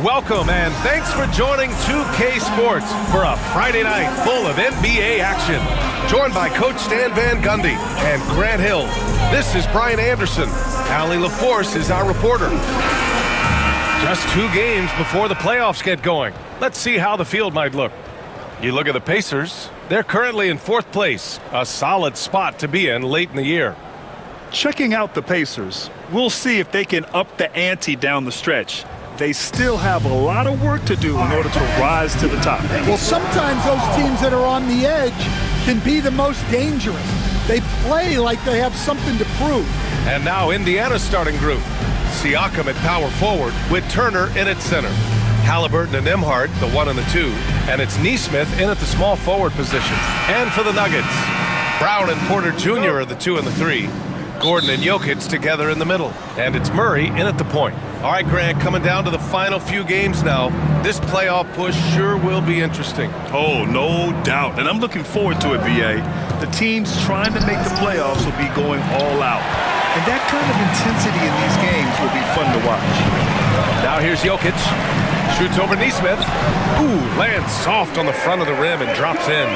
Welcome and thanks for joining 2K Sports for a Friday night full of NBA action. Joined by Coach Stan Van Gundy and Grant Hill. This is Brian Anderson. Allie LaForce is our reporter. Just 2 games before the playoffs get going. Let's see how the field might look. You look at the Pacers. They're currently in 4th place, a solid spot to be in late in the year. Checking out the Pacers, we'll see if they can up the ante down the stretch. They still have a lot of work to do in order to rise to the top. Well, sometimes those teams that are on the edge can be the most dangerous. They play like they have something to prove. And now Indiana's starting group. Siakam at power forward with Turner in at center. Halliburton and Nembhard, the 1 and the 2. And it's Nesmith in at the small forward position. And for the Nuggets, Brown and Porter Jr. are the 2 and the 3. Gordon and Jokic together in the middle. And it's Murray in at the point. All right, Grant, coming down to the final few games now. This playoff push sure will be interesting. Oh, no doubt. And I'm looking forward to it, B.A. The teams trying to make the playoffs will be going all out. And that kind of intensity in these games will be fun to watch. Now here's Jokic. Shoots over Nesmith. Ooh, lands soft on the front of the rim and drops in.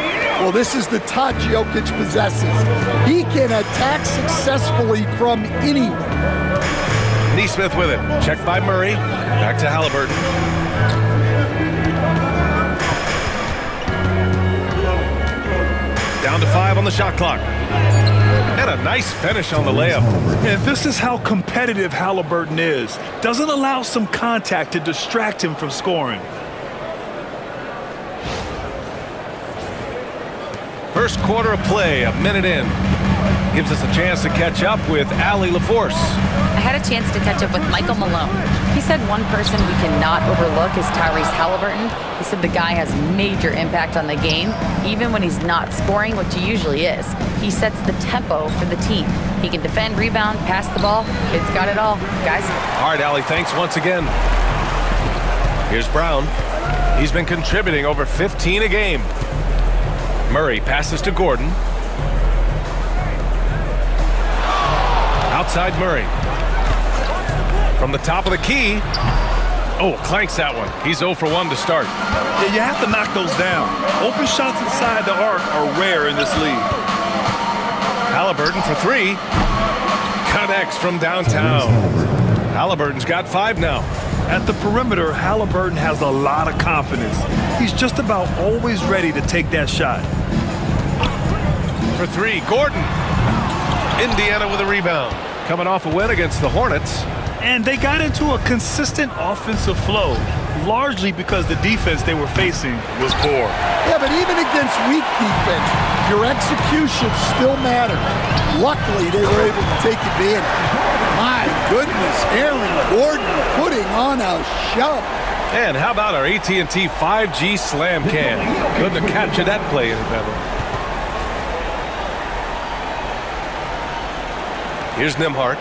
Well, this is the touch Jokic possesses. He can attack successfully from anywhere. Nesmith with it. Checked by Murray. Back to Halliburton. Down to 5 on the shot clock. And a nice finish on the layup. And this is how competitive Halliburton is. Doesn't allow some contact to distract him from scoring. First quarter of play, a minute in. Gives us a chance to catch up with Allie LaForce. I had a chance to catch up with Michael Malone. He said one person we cannot overlook is Tyrese Halliburton. He said the guy has major impact on the game, even when he's not scoring, which he usually is. He sets the tempo for the team. He can defend, rebound, pass the ball. Kid's got it all, guys. All right, Allie, thanks once again. Here's Brown. He's been contributing over 15 a game. Murray passes to Gordon. Outside Murray. From the top of the key. Oh, clanks that one. He's 0 for 1 to start. Yeah, you have to knock those down. Open shots inside the arc are rare in this league. Halliburton for 3. Connects from downtown. Halliburton's got 5 now. At the perimeter, Halliburton has a lot of confidence. He's just about always ready to take that shot. For 3, Gordon. Indiana with a rebound. Coming off a win against the Hornets. And they got into a consistent offensive flow, largely because the defense they were facing was poor. Yeah, but even against weak defense, your execution still matters. Luckily, they were able to take advantage. My goodness, Aaron Gordon putting on a show. And how about our AT&T 5G Slam Can? Couldn't have captured that play any better. Here's Nembhard,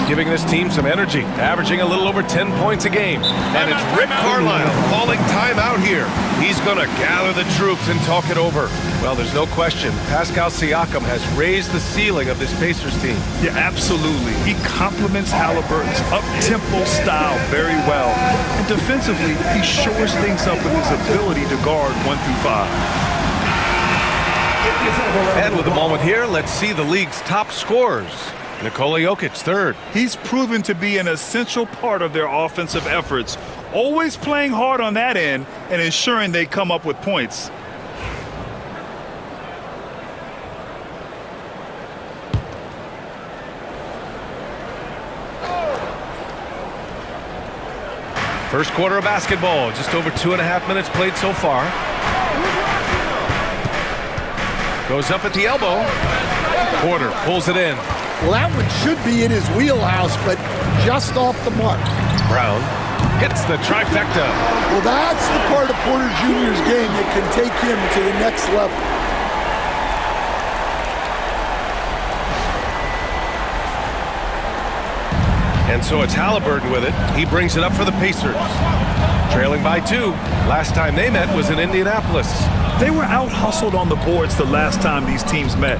giving this team some energy, averaging a little over 10 points a game. And it's Rick Carlisle calling timeout here. He's going to gather the troops and talk it over. Well, there's no question. Pascal Siakam has raised the ceiling of this Pacers team. Yeah, absolutely. He complements Halliburton's up-tempo style very well. And defensively, he shores things up with his ability to guard 1 through 5. And with a moment here, let's see the league's top scorers. Nikola Jokic, 3rd. He's proven to be an essential part of their offensive efforts, always playing hard on that end and ensuring they come up with points. First quarter of basketball, just over 2.5 minutes played so far. Goes up at the elbow. Porter pulls it in. Well, that one should be in his wheelhouse, but just off the mark. Brown hits the trifecta. Well, that's the part of Porter Jr.'s game that can take him to the next level. And so it's Halliburton with it. He brings it up for the Pacers. Trailing by 2. Last time they met was in Indianapolis. They were out-hustled on the boards the last time these teams met.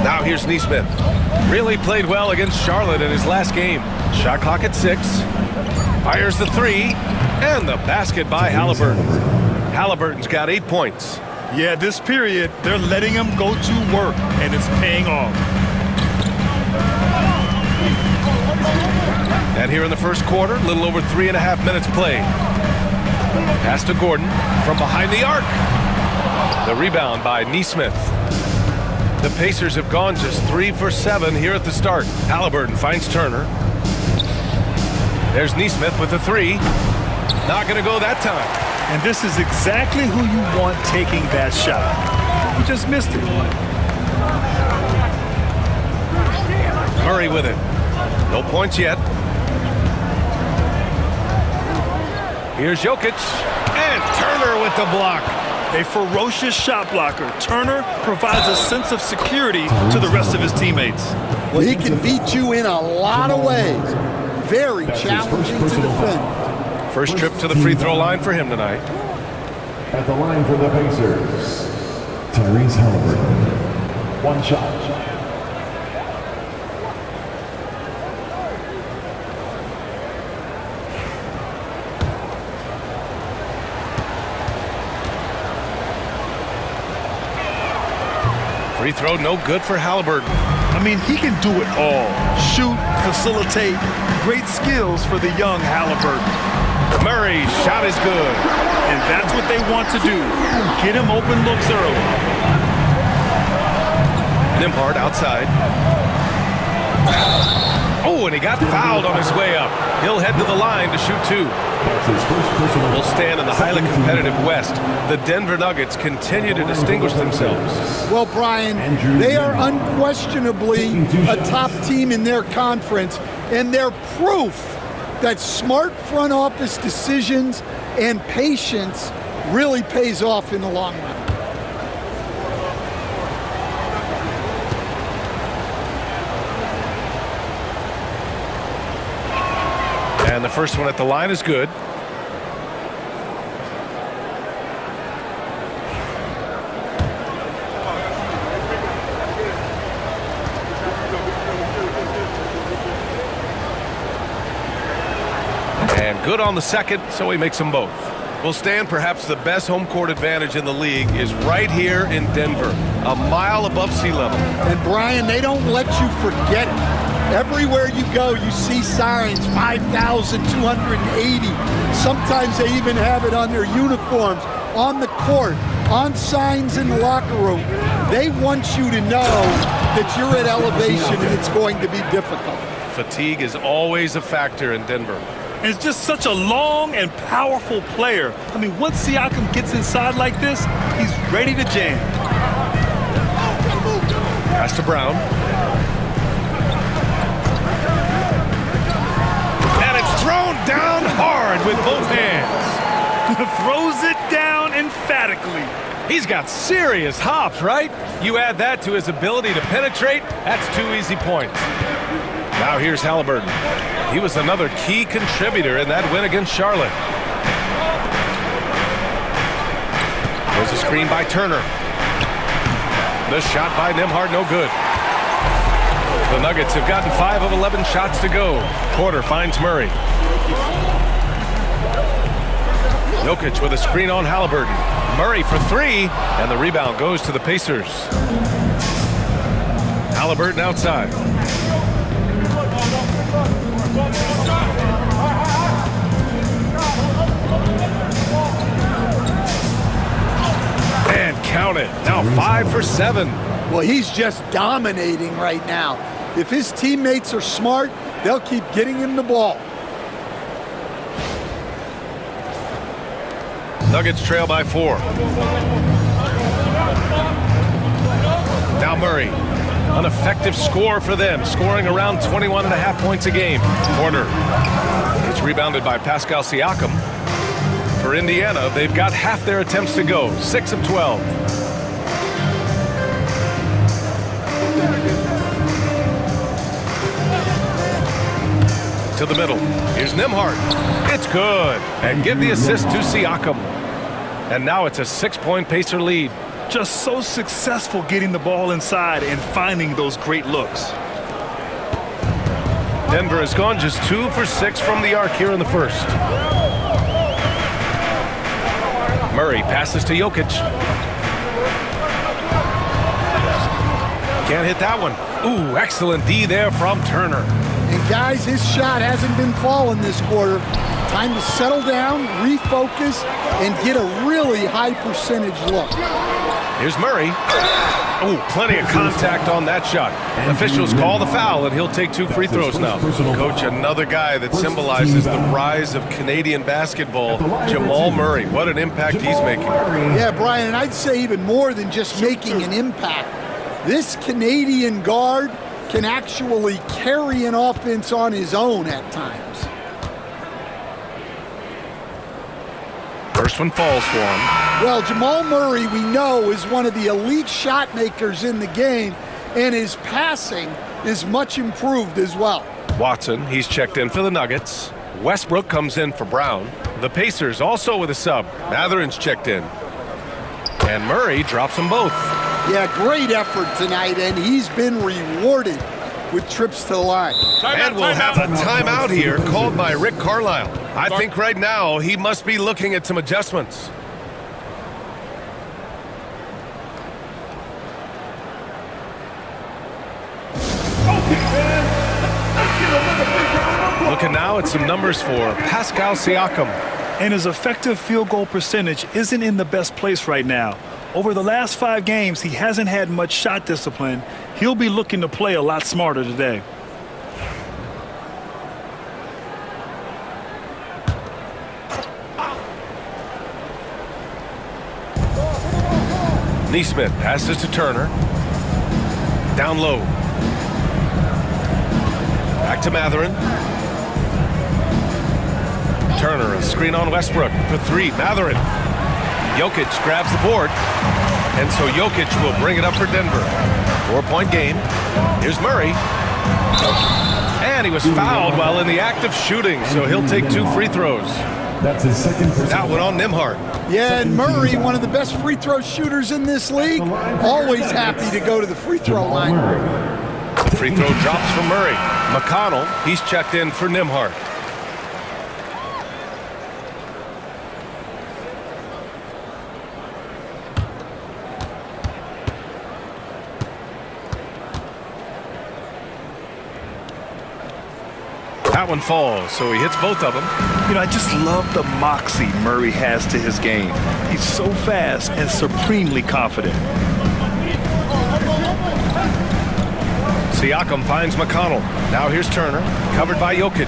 Now here's Nesmith. Really played well against Charlotte in his last game. Shot clock at 6. Fires the 3. And the basket by Halliburton. Halliburton's got 8 points. Yeah, this period, they're letting him go to work, and it's paying off. And here in the first quarter, a little over 3.5 minutes played. Pass to Gordon from behind the arc. The rebound by Nesmith. The Pacers have gone just 3 for 7 here at the start. Halliburton finds Turner. There's Nesmith with the 3. Not going to go that time. And this is exactly who you want taking that shot. He just missed it. Murray with it. No points yet. Here's Jokic. And Turner with the block. A ferocious shot blocker. Turner provides a sense of security to the rest of his teammates. Well, he can beat you in a lot of ways. Very challenging to defend. First trip to the free throw line for him tonight. At the line for the Pacers, Tyrese Halliburton. 1 shot. Free throw no good for Halliburton. I mean, he can do it all. Shoot, facilitate. Great skills for the young Halliburton. Murray's shot is good. And that's what they want to do. Get him open looks early. Nembhard outside. Oh, and he got fouled on his way up. He'll head to the line to shoot 2. We'll stand in the highly competitive West. The Denver Nuggets continue to distinguish themselves. Well, Brian, they are unquestionably a top team in their conference, and they're proof that smart front office decisions and patience really pays off in the long run. And the first one at the line is good. And good on the second, so he makes them both. We'll stand. Perhaps the best home court advantage in the league is right here in Denver, a mile above sea level. And Brian, they don't let you forget it. Everywhere you go, you see signs, 5,280. Sometimes they even have it on their uniforms, on the court, on signs in the locker room. They want you to know that you're at elevation and it's going to be difficult. Fatigue is always a factor in Denver. And it's just such a long and powerful player. I mean, once Siakam gets inside like this, he's ready to jam. Pass to Brown. Thrown down hard with both hands. Throws it down emphatically. He's got serious hops, right? You add that to his ability to penetrate, that's 2 easy points. Now here's Halliburton. He was another key contributor in that win against Charlotte. There's a screen by Turner. The shot by Nembhard, no good. The Nuggets have gotten 5 of 11 shots to go. Porter finds Murray. Jokic with a screen on Halliburton. Murray for 3, and the rebound goes to the Pacers. Halliburton outside. And count it. Now 5 for 7. Well, he's just dominating right now. If his teammates are smart, they'll keep getting him the ball. Nuggets trail by 4. Now Murray, an effective score for them, scoring around 21.5 points a game. Porter, it's rebounded by Pascal Siakam. For Indiana, they've got half their attempts to go, 6 of 12. To the middle. Here's Nembhard. It's good. And give the assist to Siakam. And now it's a 6-point Pacer lead. Just so successful getting the ball inside and finding those great looks. Denver has gone just 2 for 6 from the arc here in the first. Murray passes to Jokic. Can't hit that one. Ooh, excellent D there from Turner. And guys, his shot hasn't been falling this quarter. Time to settle down, refocus, and get a really high percentage look. Here's Murray. Oh, plenty of contact on that shot. Officials call the foul, and he'll take 2 free throws now. Coach, another guy that symbolizes the rise of Canadian basketball, Jamal Murray. What an impact he's making. Yeah, Brian, and I'd say even more than just making an impact. This Canadian guard can actually carry an offense on his own at times. First one falls for him. Well, Jamal Murray, we know, is one of the elite shot makers in the game, and his passing is much improved as well. Watson, he's checked in for the Nuggets. Westbrook comes in for Brown. The Pacers also with a sub. Matherin's checked in. And Murray drops them both. Yeah, great effort tonight, and he's been rewarded with trips to the line. And we'll have a timeout here called by Rick Carlisle. I think right now he must be looking at some adjustments. Looking now at some numbers for Pascal Siakam. And his effective field goal percentage isn't in the best place right now. Over the last 5 games, he hasn't had much shot discipline. He'll be looking to play a lot smarter today. Neesmith passes to Turner. Down low. Back to Matherin. Turner, a screen on Westbrook for 3. Matherin. Jokic grabs the board. And so Jokic will bring it up for Denver. 4-point game. Here's Murray. And he was fouled while in the act of shooting, so he'll take 2 free throws. That's his second personal. That one on Nembhard. Yeah, and Murray, one of the best free throw shooters in this league, always happy to go to the free throw line. The free throw drops for Murray. McConnell, he's checked in for Nembhard. That one falls, so he hits both of them. You know, I just love the moxie Murray has to his game. He's so fast and supremely confident. Siakam finds McConnell. Now here's Turner, covered by Jokic.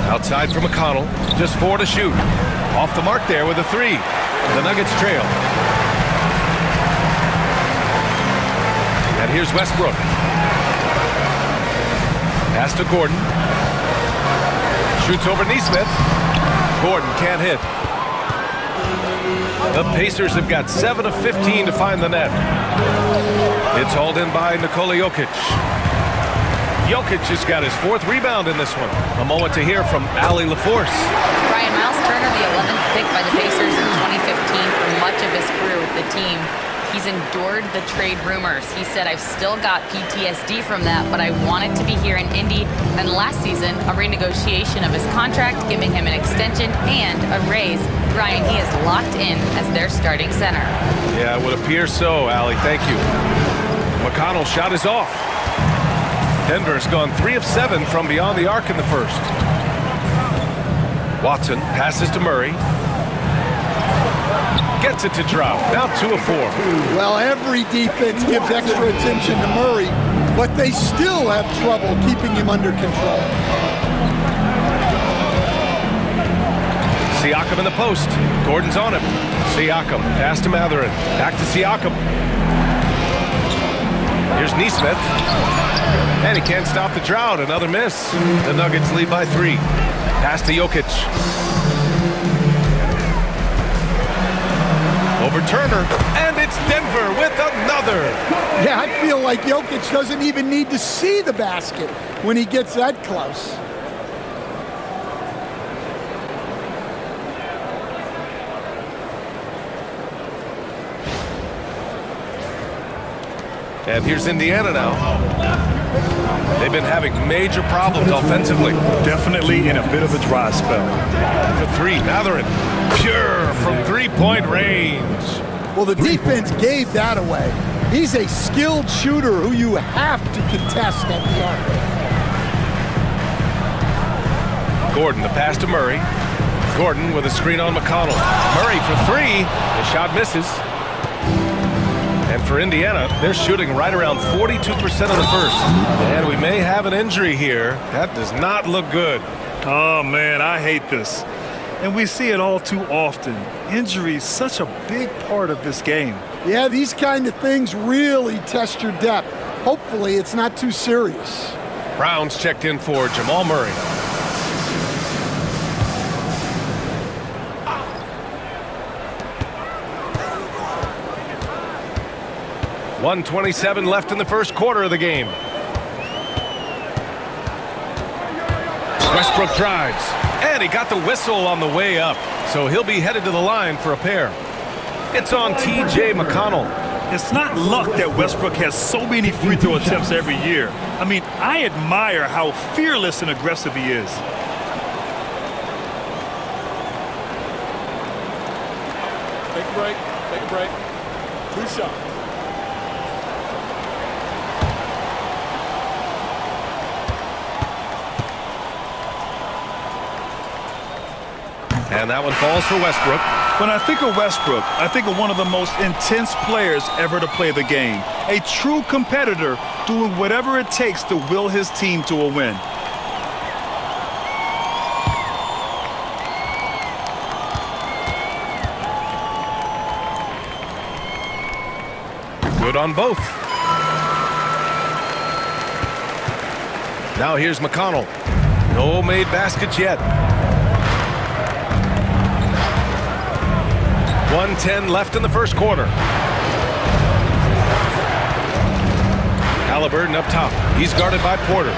Outside for McConnell, just 4 to shoot. Off the mark there with a 3. The Nuggets trail. And here's Westbrook. Pass to Gordon. Shoots over Neesmith. Gordon can't hit. The Pacers have got 7 of 15 to find the net. It's hauled in by Nikola Jokic. Jokic has got his 4th rebound in this one. A moment to hear from Allie LaForce. Brian, Miles Turner, the 11th pick by the Pacers in 2015 for much of his career with the team. He's endured the trade rumors. He said, I've still got PTSD from that, but I wanted to be here in Indy. And last season, a renegotiation of his contract, giving him an extension and a raise. Brian, he is locked in as their starting center. Yeah, it would appear so, Allie. Thank you. McConnell's shot is off. Denver's gone 3 of 7 from beyond the arc in the first. Watson passes to Murray. Gets it to drop. Now 2 of 4. Well, every defense gives extra attention to Murray, but they still have trouble keeping him under control. Siakam in the post. Gordon's on him. Siakam. Pass to Matherin. Back to Siakam. Here's Neesmith. And he can't stop the drought. Another miss. The Nuggets lead by 3. Pass to Jokic. Over Turner. And it's Denver with another. Yeah, I feel like Jokic doesn't even need to see the basket when he gets that close. And here's Indiana now. They've been having major problems offensively. Definitely in a bit of a dry spell. For three, Mathurin. Pure from three-point range. Well, the defense gave that away. He's a skilled shooter who you have to contest at the arc. Gordon, the pass to Murray. Gordon with a screen on McConnell. Murray for three. The shot misses. And for Indiana, they're shooting right around 42% of the first. And we may have an injury here. That does not look good. Oh, man, I hate this. And we see it all too often. Injury is such a big part of this game. Yeah, these kind of things really test your depth. Hopefully, it's not too serious. Brown's checked in for Jamal Murray. .127 left in the first quarter of the game. Westbrook drives, and he got the whistle on the way up, so he'll be headed to the line for a pair. It's on T.J. McConnell. It's not luck that Westbrook has so many free throw attempts every year. I mean, I admire how fearless and aggressive he is. Take a break. Take a break. 2 shots. And that one falls for Westbrook. When I think of Westbrook, I think of one of the most intense players ever to play the game. A true competitor doing whatever it takes to will his team to a win. Good on both. Now here's McConnell. No made baskets yet. 1:10 left in the first quarter. Halliburton up top. He's guarded by Porter.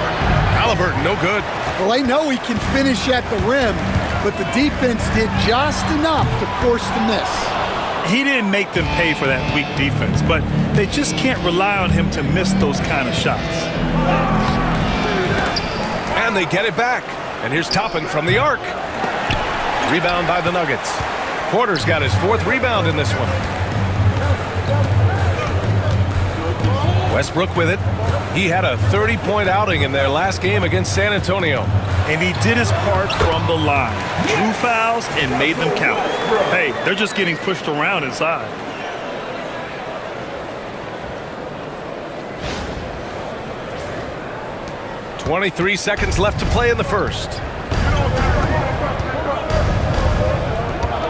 Halliburton, no good. Well, they know he can finish at the rim, but the defense did just enough to force the miss. He didn't make them pay for that weak defense, but they just can't rely on him to miss those kind of shots. And they get it back. And here's Toppin from the arc. Rebound by the Nuggets. Porter's got his 4th rebound in this one. Westbrook with it. He had a 30-point outing in their last game against San Antonio. And he did his part from the line. Drew fouls and made them count. Hey, they're just getting pushed around inside. .23 seconds left to play in the first.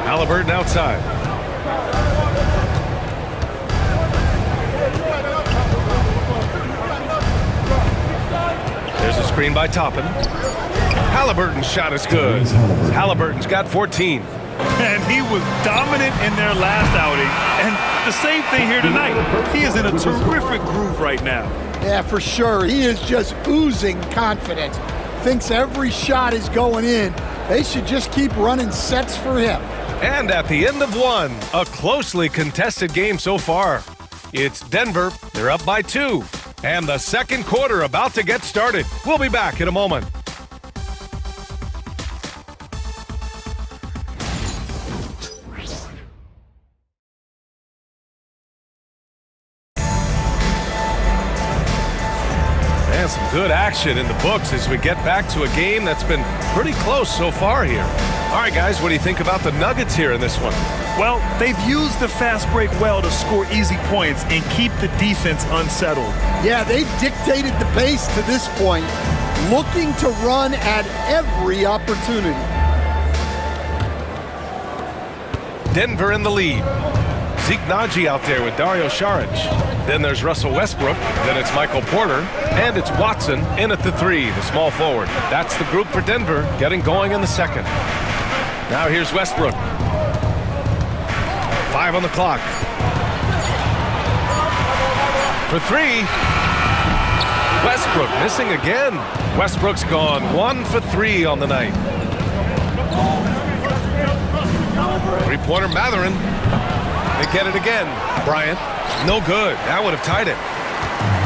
Halliburton outside. There's a screen by Toppin. Halliburton's shot is good. Halliburton's got 14. And he was dominant in their last outing. And the same thing here tonight. He is in a terrific groove right now. Yeah, for sure. He is just oozing confidence. Thinks every shot is going in. They should just keep running sets for him. And at the end of one, a closely contested game so far. It's Denver. They're up by 2. And the second quarter about to get started. We'll be back in a moment. And some good action in the books as we get back to a game that's been pretty close so far here. All right, guys, what do you think about the Nuggets here in this one? Well, they've used the fast break well to score easy points and keep the defense unsettled. Yeah, they've dictated the pace to this point, looking to run at every opportunity. Denver in the lead. Zeke Naji out there with Dario Saric. Then there's Russell Westbrook. Then it's Michael Porter. And it's Watson in at the 3, the small forward. That's the group for Denver getting going in the second. Now here's Westbrook. 5 on the clock. For 3. Westbrook missing again. Westbrook's gone 1 for 3 on the night. 3-pointer Mathurin. They get it again. Bryant, no good. That would have tied it.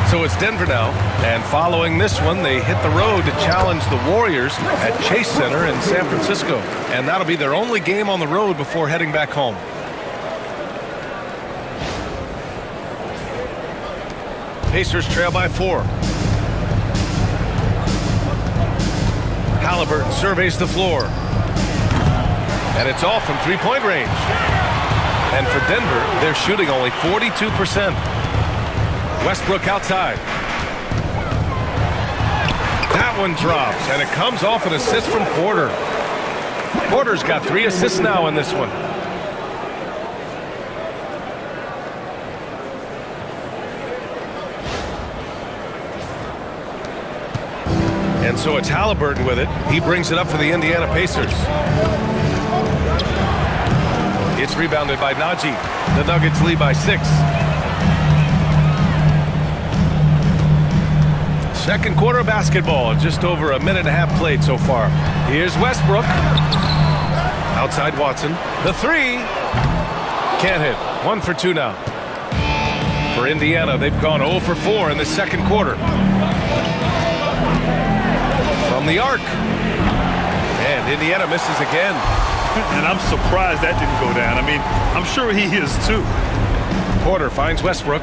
So it's Denver now, and following this one, they hit the road to challenge the Warriors at Chase Center in San Francisco. And that'll be their only game on the road before heading back home. Pacers trail by 4. Halliburton surveys the floor. And it's off from three-point range. And for Denver, they're shooting only 42%. Westbrook outside. That one drops, and it comes off an assist from Porter. Porter's got 3 assists now in this one. And so it's Halliburton with it. He brings it up for the Indiana Pacers. It's rebounded by Najee. The Nuggets lead by 6. Second quarter basketball, just over a minute and a half played so far. Here's Westbrook. Outside Watson. The 3. Can't hit. 1 for 2 now. For Indiana, they've gone 0 for 4 in the second quarter. From the arc. And Indiana misses again. And I'm surprised that didn't go down. I mean, I'm sure he is too. Porter finds Westbrook.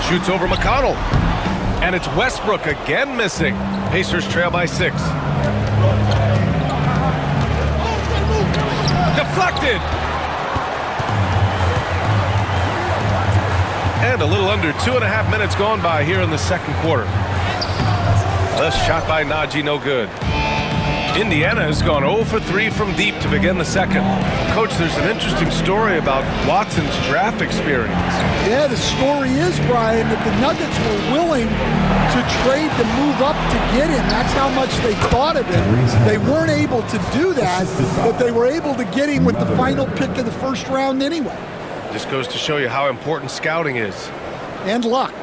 Shoots over McConnell. And it's Westbrook again missing. Pacers trail by 6. Deflected. And a little under 2.5 minutes gone by here in the second quarter. The shot by Najee, no good. Indiana has gone 0 for 3 from deep to begin the second. Coach, there's an interesting story about Watson's draft experience. Yeah, the story is, Brian, that the Nuggets were willing to trade the move up to get him. That's how much they thought of him. They weren't able to do that, but they were able to get him with the final pick of the first round anyway. Just goes to show you how important scouting is. And luck.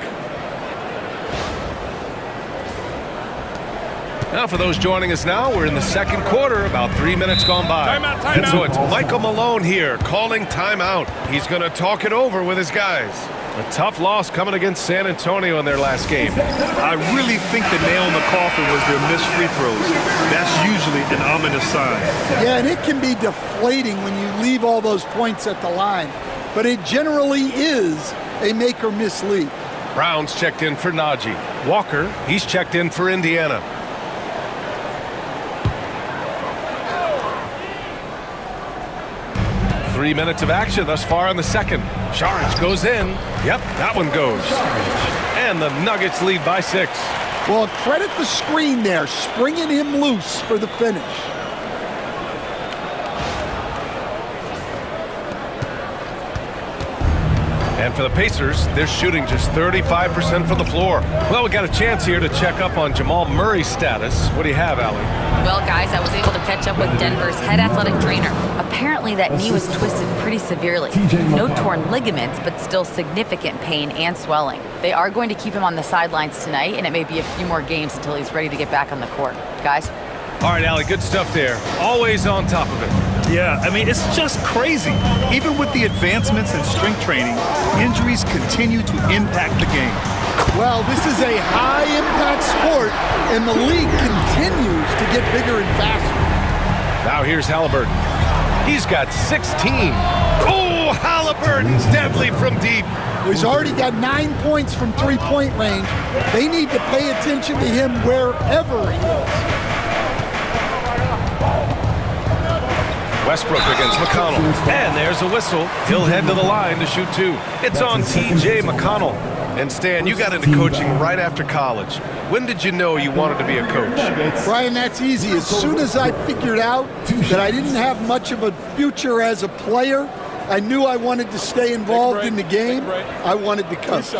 Now for those joining us now, we're in the second quarter, about 3 minutes gone by. And so it's Michael Malone here calling timeout. He's going to talk it over with his guys. A tough loss coming against San Antonio in their last game. I really think the nail in the coffin was their missed free throws. That's usually an ominous sign. Yeah, and it can be deflating when you leave all those points at the line. But it generally is a make or miss lead. Brown's checked in for Najee. Walker, he's checked in for Indiana. Three minutes of action thus far in the second. Saric goes in. Yep, that one goes. And the Nuggets lead by 6. Well, credit the screen there, springing him loose for the finish. And for the Pacers, they're shooting just 35% from the floor. Well, we got a chance here to check up on Jamal Murray's status. What do you have, Allie? Well, guys, I was able to catch up with Denver's head athletic trainer. Apparently, that knee was twisted pretty severely. No torn ligaments, but still significant pain and swelling. They are going to keep him on the sidelines tonight, and it may be a few more games until he's ready to get back on the court. Guys? All right, Allie, good stuff there. Always on top of it. Yeah, I mean, it's just crazy. Even with the advancements in strength training, injuries continue to impact the game. Well, this is a high-impact sport, and the league continues to get bigger and faster. Now here's Halliburton. He's got 16. Oh, Halliburton's deadly from deep. He's already got 9 points from three-point range. They need to pay attention to him wherever he is. Westbrook against McConnell. And there's a whistle. He'll head to the line to shoot 2. It's on T.J. McConnell. And Stan, you got into coaching right after college. When did you know you wanted to be a coach? Brian, that's easy. As soon as I figured out that I didn't have much of a future as a player, I knew I wanted to stay involved in the game. I wanted to coach.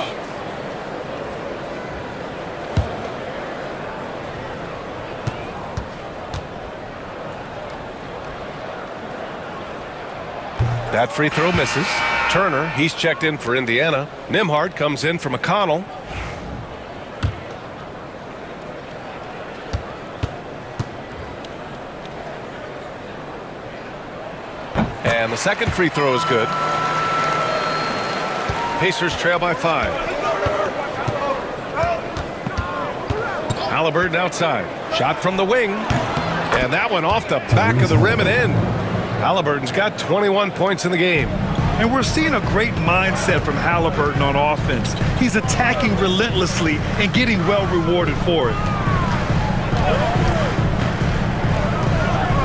That free throw misses. Turner, he's checked in for Indiana. Nembhard comes in for McConnell. And the second free throw is good. Pacers trail by 5. Haliburton outside. Shot from the wing. And that one off the back of the rim and in. Haliburton's got 21 points in the game. And we're seeing a great mindset from Haliburton on offense. He's attacking relentlessly and getting well rewarded for it.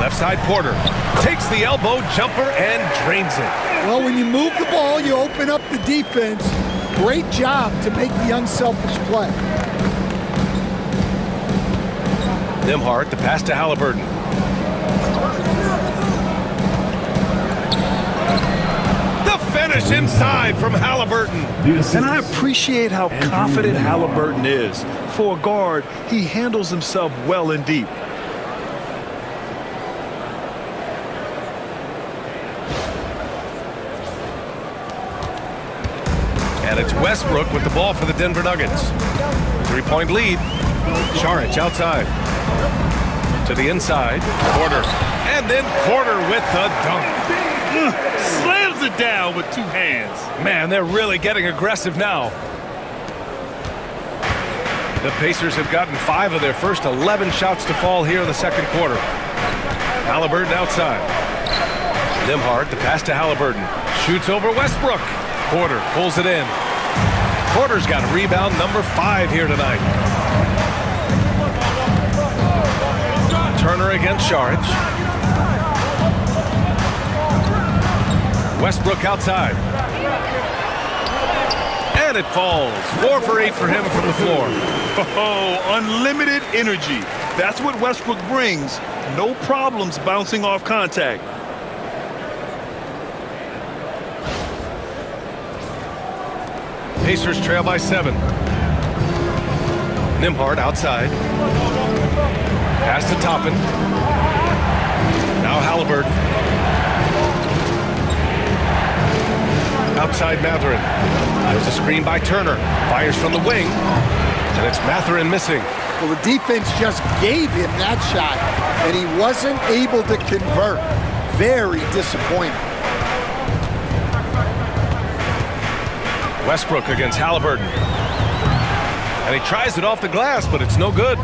Left side Porter takes the elbow jumper and drains it. Well, when you move the ball, you open up the defense. Great job to make the unselfish play. Nembhard, the pass to Haliburton. The finish inside from Haliburton. And I appreciate how confident Haliburton is. For a guard, he handles himself well and deep. And it's Westbrook with the ball for the Denver Nuggets. 3-point lead. Saric outside. To the inside. Porter. And then Porter with the dunk. Slams it down with 2 hands. Man, they're really getting aggressive now. The Pacers have gotten 5 of their first 11 shots to fall here in the second quarter. Haliburton outside. Nembhard, the pass to Haliburton. Shoots over Westbrook. Porter pulls it in. Porter's got rebound number 5 here tonight. Turner against Saric. Westbrook outside. And it falls. 4 for 8 for him from the floor. Oh, unlimited energy. That's what Westbrook brings. No problems bouncing off contact. Pacers trail by 7. Nembhard outside. Pass to Toppin. Now Haliburton. Outside Mathurin. There's a screen by Turner. Fires from the wing. And it's Mathurin missing. Well, the defense just gave him that shot, and he wasn't able to convert. Very disappointing. Westbrook against Haliburton. And he tries it off the glass, but it's no good.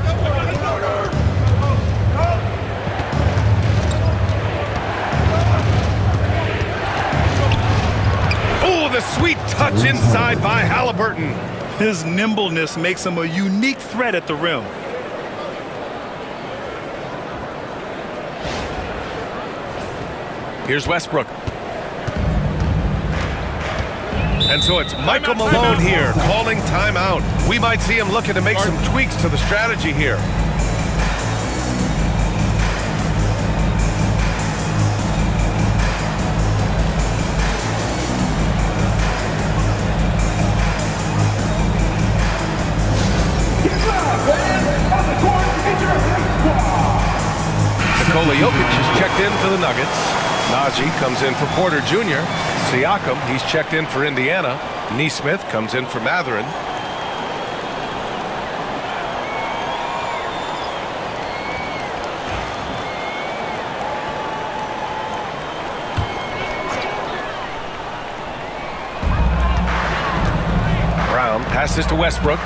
Oh, the sweet touch inside by Haliburton. His nimbleness makes him a unique threat at the rim. Here's Westbrook. And so it's Michael Malone here calling timeout. We might see him looking to make some tweaks to the strategy here. Nikola Jokic is checked in for the Nuggets. Najee comes in for Porter Jr. Siakam, he's checked in for Indiana. Nesmith comes in for Mathurin. Brown passes to Westbrook.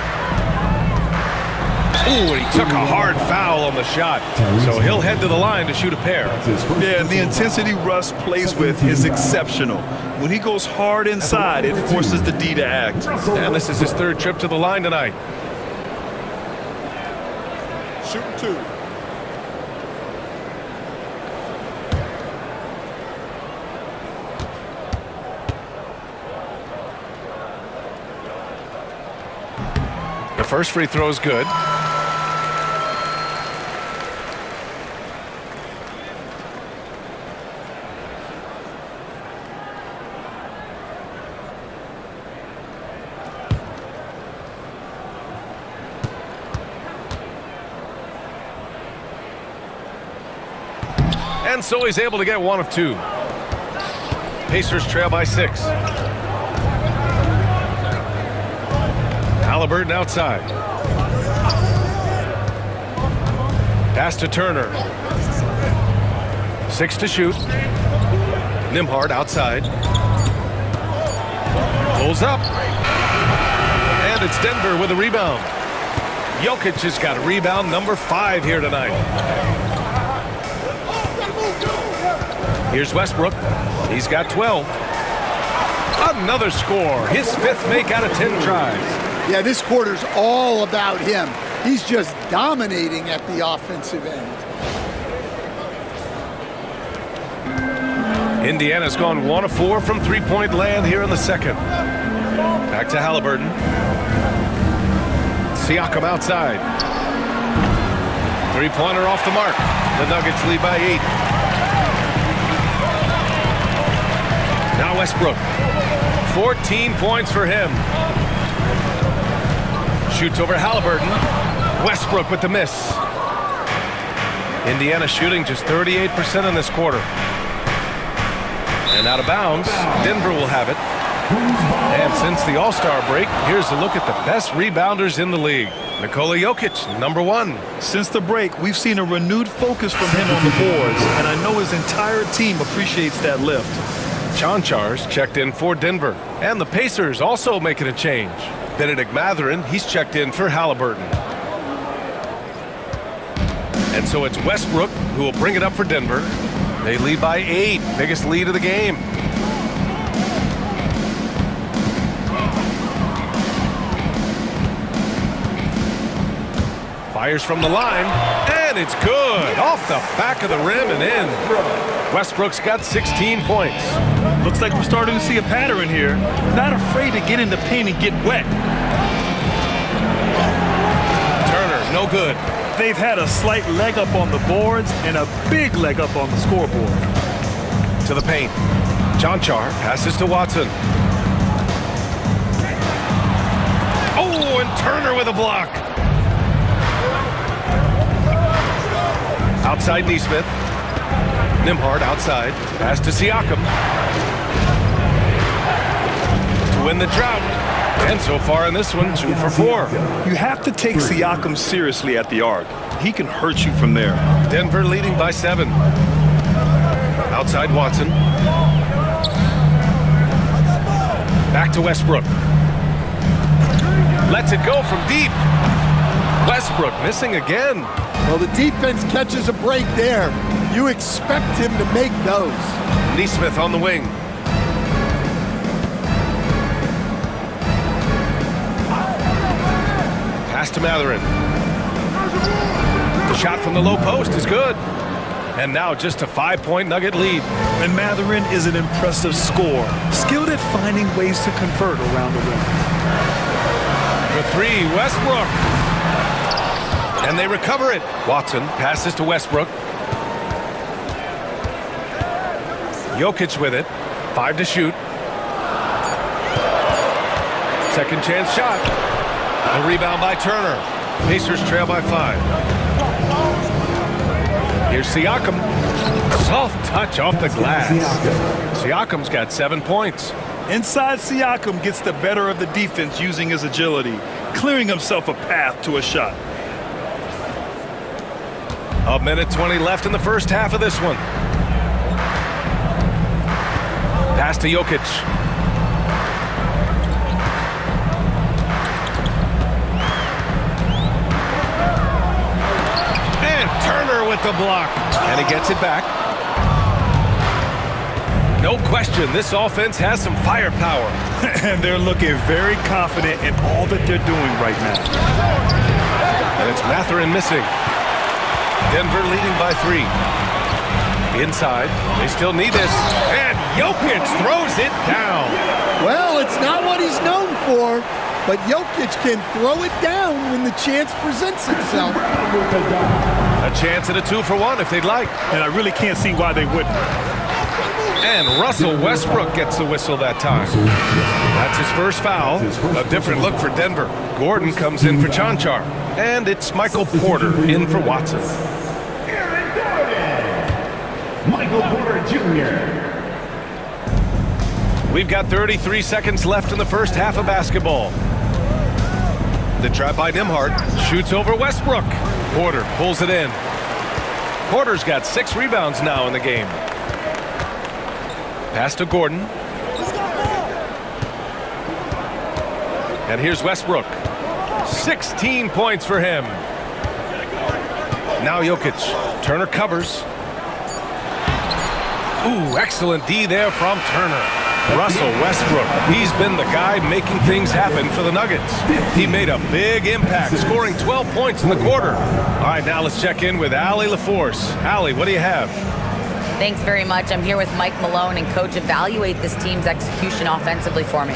Ooh, and he took a hard foul on the shot. So he'll head to the line to shoot a pair. Yeah, and the intensity Russ plays with is exceptional. When he goes hard inside, it forces the D to act. And this is his 3rd trip to the line tonight. Shooting 2. The first free throw is good. And so he's able to get 1 of 2. Pacers trail by 6. Haliburton outside. Pass to Turner. 6 to shoot. Nembhard outside. Pulls up. And it's Denver with a rebound. Jokic has got rebound number 5 here tonight. Here's Westbrook. He's got 12. Another score. His 5th make out of 10 tries. Yeah, this quarter's all about him. He's just dominating at the offensive end. Indiana's gone 1 of 4 from three-point land here in the second. Back to Halliburton. Siakam outside. Three-pointer off the mark. The Nuggets lead by 8. Now Westbrook. 14 points for him. Shoots over Halliburton. Westbrook with the miss. Indiana shooting just 38% in this quarter. And out of bounds, Denver will have it. And since the All-Star break, here's a look at the best rebounders in the league. Nikola Jokic, number 1. Since the break, we've seen a renewed focus from him on the boards, and I know his entire team appreciates that lift. Chanchar's checked in for Denver. And the Pacers also making a change. Benedict Mathurin, he's checked in for Halliburton. And so it's Westbrook who will bring it up for Denver. They lead by 8, biggest lead of the game. Fires from the line, and it's good. Off the back of the rim and in. Westbrook's got 16 points. Looks like we're starting to see a pattern here. Not afraid to get in the paint and get wet. Turner, no good. They've had a slight leg up on the boards and a big leg up on the scoreboard. To the paint. Chanchar passes to Watson. Oh, and Turner with a block. Outside Neesmith. Nembhard outside. Pass to Siakam. To win the drought. And so far in this one, 2 for 4. You have to take Siakam seriously at the arc. He can hurt you from there. Denver leading by 7. Outside Watson. Back to Westbrook. Lets it go from deep. Westbrook missing again. Well, the defense catches a break there. You expect him to make those. Neesmith on the wing. Pass to Mathurin. The shot from the low post is good. And now just a 5-point Nugget lead. And Mathurin is an impressive scorer, skilled at finding ways to convert around the rim. For 3, Westbrook. And they recover it. Watson passes to Westbrook. Jokic with it. 5 to shoot. Second chance shot. A rebound by Turner. Pacers trail by 5. Here's Siakam. Soft touch off the glass. Siakam's got 7 points. Inside, Siakam gets the better of the defense using his agility, clearing himself a path to a shot. A minute 20 left in the first half of this one. Pass to Jokic. And Turner with the block. And he gets it back. No question, this offense has some firepower. And they're looking very confident in all that they're doing right now. And it's Mathurin missing. Denver leading by 3. Inside, they still need this. And Jokic throws it down. Well, it's not what he's known for, but Jokic can throw it down when the chance presents itself. A chance at a 2 for 1 if they'd like. And I really can't see why they wouldn't. And Russell Westbrook gets the whistle that time. That's his first foul. A different look for Denver. Gordon comes in for Chanchar. And it's Michael Porter in for Watson. Michael Porter Jr. We've got 33 seconds left in the first half of basketball. The trap by Nembhard. Shoots over Westbrook. Porter pulls it in. Porter's got 6 rebounds now in the game. Pass to Gordon. And here's Westbrook. 16 points for him. Now Jokic. Turner covers. Ooh, excellent D there from Turner. Russell Westbrook, he's been the guy making things happen for the Nuggets. He made a big impact, scoring 12 points in the quarter. All right, now let's check in with Allie LaForce. Allie, what do you have? Thanks very much. I'm here with Mike Malone, and Coach, evaluate this team's execution offensively for me.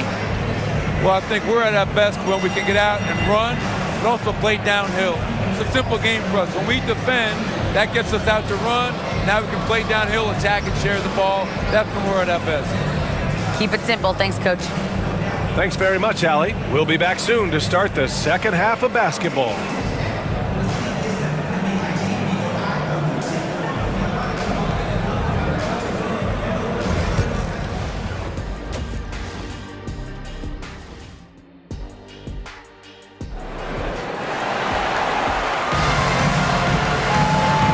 Well, I think we're at our best when we can get out and run, but also play downhill. It's a simple game for us. When we defend, that gets us out to run. Now we can play downhill, attack, and share the ball. That's when we're at our best. Keep it simple. Thanks, Coach. Thanks very much, Allie. We'll be back soon to start the second half of basketball.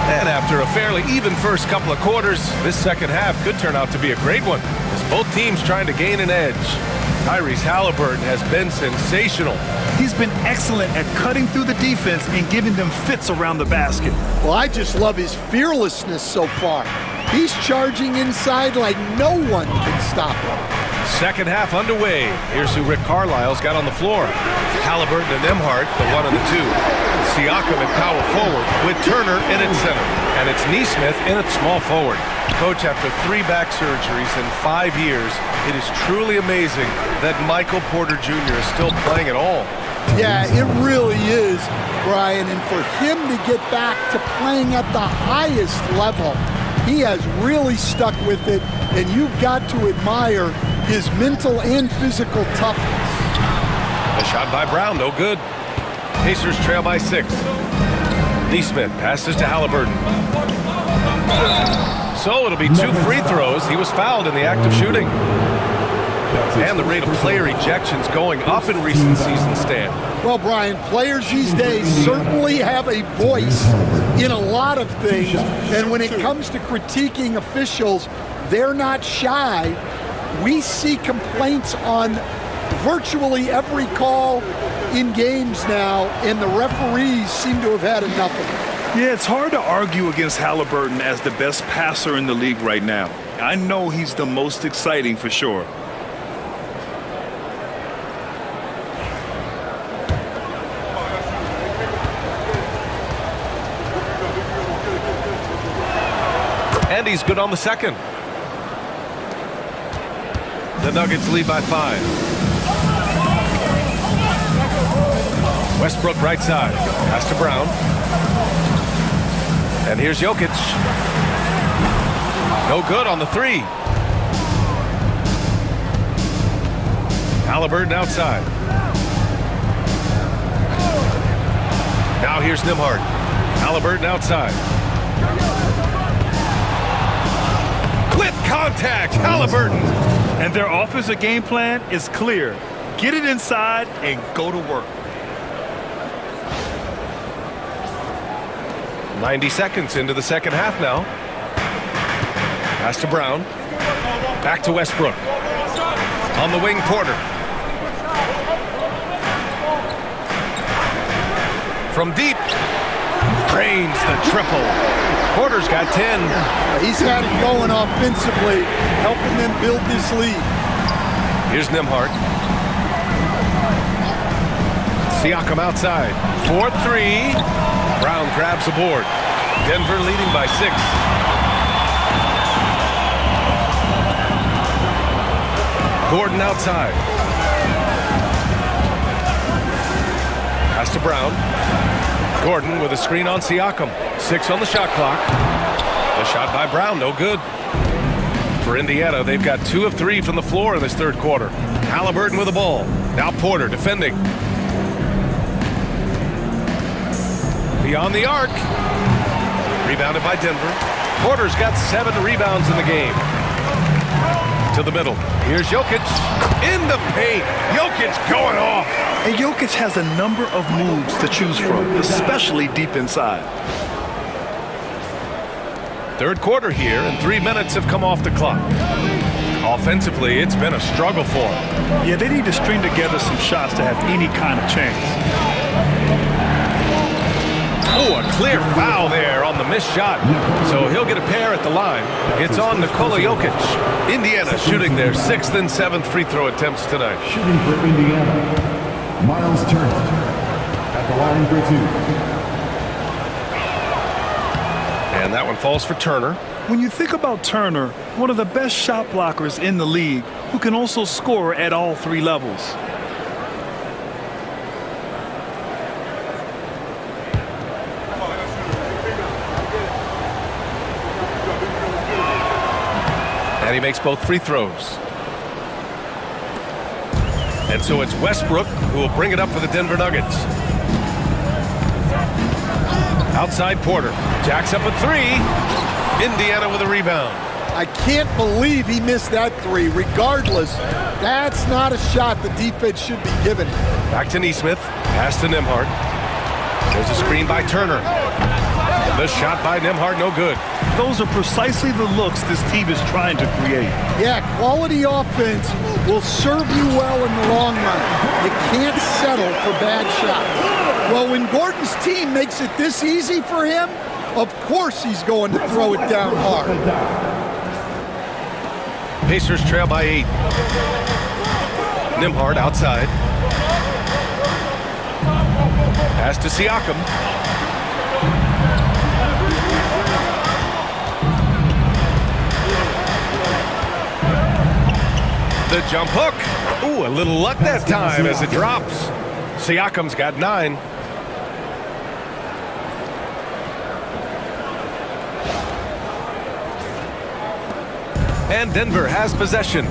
And after a fairly even first couple of quarters, this second half could turn out to be a great one, as both teams trying to gain an edge. Tyrese Haliburton has been sensational. He's been excellent at cutting through the defense and giving them fits around the basket. Well, I just love his fearlessness so far. He's charging inside like no one can stop him. Second half underway. Here's who Rick Carlisle's got on the floor. Haliburton and Nembhard, the 1 and the 2. Siakam at power forward with Turner in at center. And it's Nesmith in at small forward. Coach, after 3 back surgeries in 5 years, it is truly amazing that Michael Porter Jr. is still playing at all. Yeah, it really is, Brian. And for him to get back to playing at the highest level, he has really stuck with it. And you've got to admire his mental and physical toughness. A shot by Brown, no good. Pacers trail by 6. Nesmith passes to Haliburton. So it'll be 2 free throws. He was fouled in the act of shooting. And the rate of player ejections going up in recent seasons, Stan. Well, Brian, players these days certainly have a voice in a lot of things. And when it comes to critiquing officials, they're not shy. We see complaints on virtually every call in games now, and the referees seem to have had enough of it. Yeah, it's hard to argue against Haliburton as the best passer in the league right now. I know he's the most exciting for sure. And he's good on the second. The Nuggets lead by 5. Westbrook right side. Pass to Brown. And here's Jokic. No good on the 3. Haliburton outside. Now here's Nembhard. Haliburton outside. With contact, Haliburton. And their offensive game plan is clear. Get it inside and go to work. 90 seconds into the second half now. Pass to Brown. Back to Westbrook. On the wing, Porter. From deep. Drains the triple. Porter's got 10. He's had it going offensively, helping them build this lead. Here's Nembhard. Siakam outside. 4-3. Brown grabs the board. Denver leading by 6. Gordon outside. Pass to Brown. Gordon with a screen on Siakam. 6 on the shot clock. The shot by Brown, no good. For Indiana, they've got 2 of 3 from the floor in this third quarter. Haliburton with the ball. Now Porter defending. Beyond the arc. Rebounded by Denver. Porter's got 7 rebounds in the game. To the middle. Here's Jokic. In the paint. Jokic going off. And Jokic has a number of moves to choose from, especially deep inside. Third quarter here, and 3 minutes have come off the clock. Offensively, it's been a struggle for them. Yeah, they need to string together some shots to have any kind of chance. Oh, a clear foul there on the missed shot. So he'll get a pair at the line. It's on Nikola Jokic. Indiana shooting their 6th and 7th free throw attempts tonight. Shooting for Indiana, Miles Turner at the line for 2. And that one falls for Turner. When you think about Turner, one of the best shot blockers in the league who can also score at all 3 levels. And he makes both free throws. And so it's Westbrook who will bring it up for the Denver Nuggets. Outside Porter. Jacks up a 3. Indiana with a rebound. I can't believe he missed that 3. Regardless, that's not a shot the defense should be given. Back to Nesmith. Pass to Nembhard. There's a screen by Turner. The shot by Nembhard, no good. Those are precisely the looks this team is trying to create. Yeah, quality offense will serve you well in the long run. You can't settle for bad shots. Well, when Gordon's team makes it this easy for him, of course he's going to throw it down hard. Pacers trail by 8. Nembhard outside. Pass to Siakam. The jump hook. Ooh, a little luck that time as it drops. Siakam's got 9. And Denver has possession.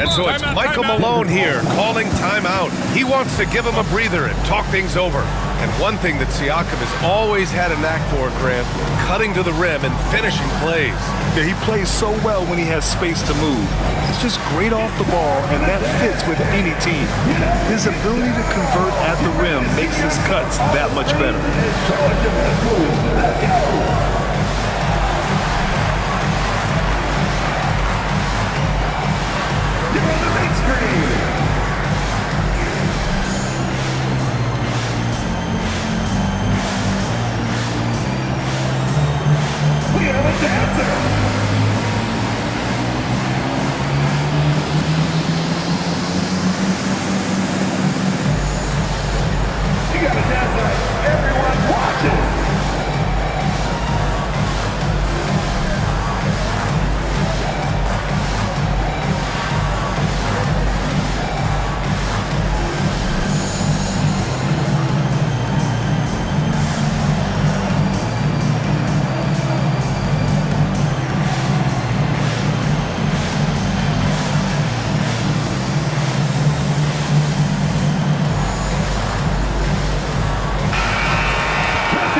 And so it's Michael Malone here calling timeout. He wants to give him a breather and talk things over. And one thing that Siakam has always had a knack for, Grant, cutting to the rim and finishing plays. Yeah, he plays so well when he has space to move. It's just great off the ball, and that fits with any team. His ability to convert at the rim makes his cuts that much better.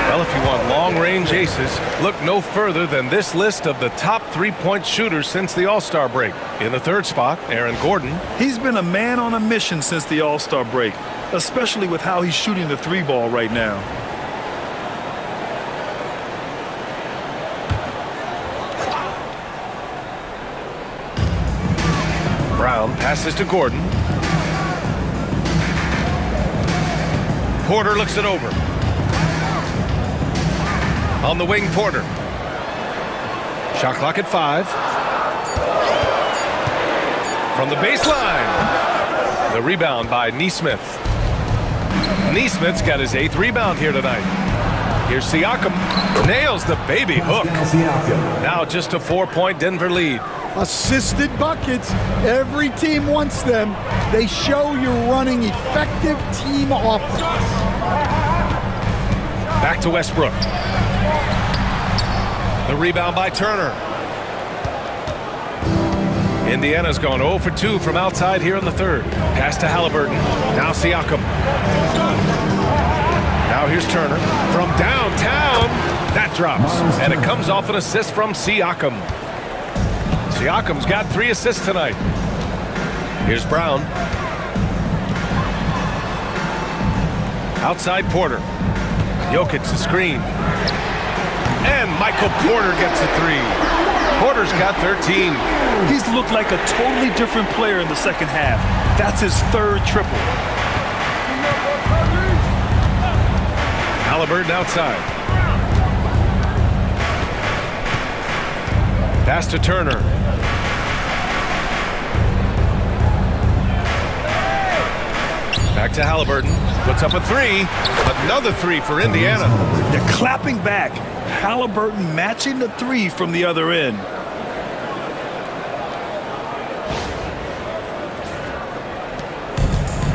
Well, if you want long-range aces, look no further than this list of the top three-point shooters since the All-Star break. In the 3rd spot, Aaron Gordon. He's been a man on a mission since the All-Star break, especially with how he's shooting the 3-ball right now. Brown passes to Gordon. Porter looks it over. On the wing, Porter. Shot clock at 5. From the baseline. The rebound by Nesmith. Nesmith's got his 8th rebound here tonight. Here's Siakam. Nails the baby hook. Now just a 4-point Denver lead. Assisted buckets. Every team wants them. They show you're running effective team offense. Back to Westbrook. The rebound by Turner. Indiana's gone 0 for 2 from outside here in the 3rd. Pass to Halliburton. Now Siakam. Now here's Turner. From downtown. That drops. And it comes off an assist from Siakam. Siakam's got 3 assists tonight. Here's Brown. Outside Porter. Jokic the screen. And Michael Porter gets a 3. Porter's got 13. He's looked like a totally different player in the second half. That's his third triple. Halliburton outside. Pass to Turner. Back to Halliburton. Puts up a three. Another three for Indiana. They're clapping back. Halliburton matching the three from the other end.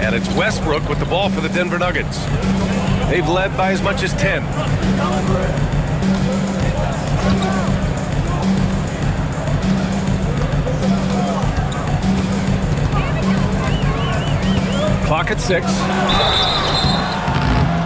And it's Westbrook with the ball for the Denver Nuggets. They've led by as much as 10. Clock at 6.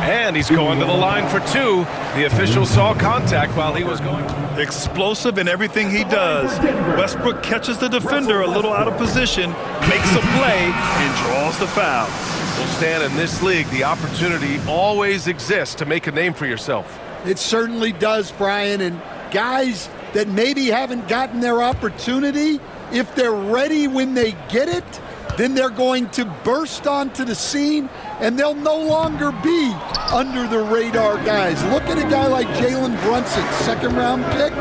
And he's going to the line for 2. The official saw contact while he was going. Explosive in everything he does. Westbrook catches the defender a little out of position, makes a play, and draws the foul. Well, Stan, in this league, the opportunity always exists to make a name for yourself. It certainly does, Brian. And guys that maybe haven't gotten their opportunity, if they're ready when they get it, then they're going to burst onto the scene, and they'll no longer be under the radar guys. Look at a guy like Jalen Brunson, second-round pick,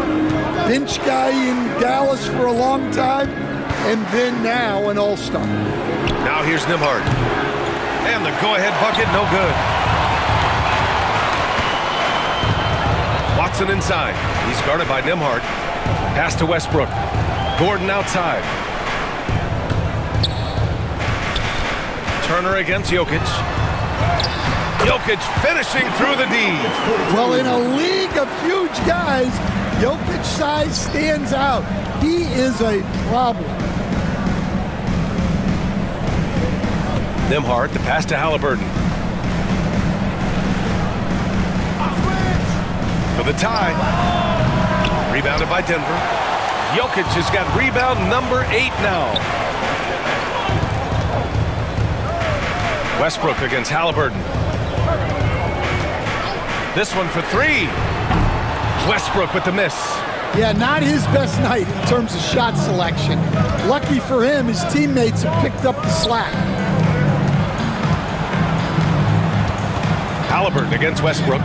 bench guy in Dallas for a long time, and then now an all-star. Now here's Nembhard. And the go-ahead bucket, no good. Watson inside. He's guarded by Nembhard. Pass to Westbrook. Gordon outside. Turner against Jokic. Jokic finishing through the D. Well, in a league of huge guys, Jokic's size stands out. He is a problem. Nembhard, the pass to Halliburton. For the tie. Rebounded by Denver. Jokic has got rebound number 8 now. Westbrook against Halliburton. This one for 3. Westbrook with the miss. Yeah, not his best night in terms of shot selection. Lucky for him, his teammates have picked up the slack. Halliburton against Westbrook.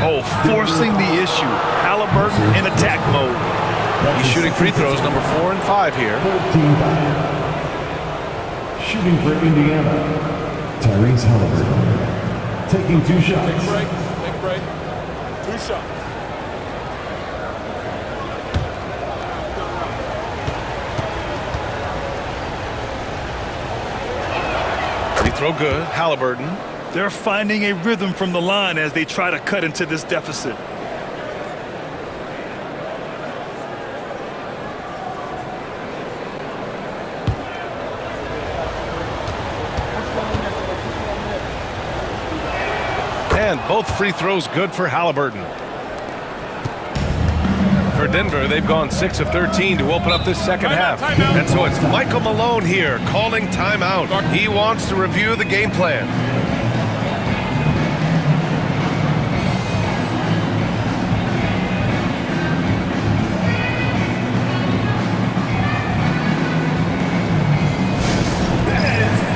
Oh, forcing the issue. Halliburton in attack mode. He's shooting free throws number 4 and 5 here. 14-5. Shooting for Indiana, Tyrese Halliburton. Taking 2 shots. Take a break. Take a break. 2 shots. Free throw good. Halliburton. They're finding a rhythm from the line as they try to cut into this deficit. And both free throws good for Halliburton. For Denver, they've gone 6 of 13 to open up this second half. And so it's Michael Malone here calling timeout. He wants to review the game plan.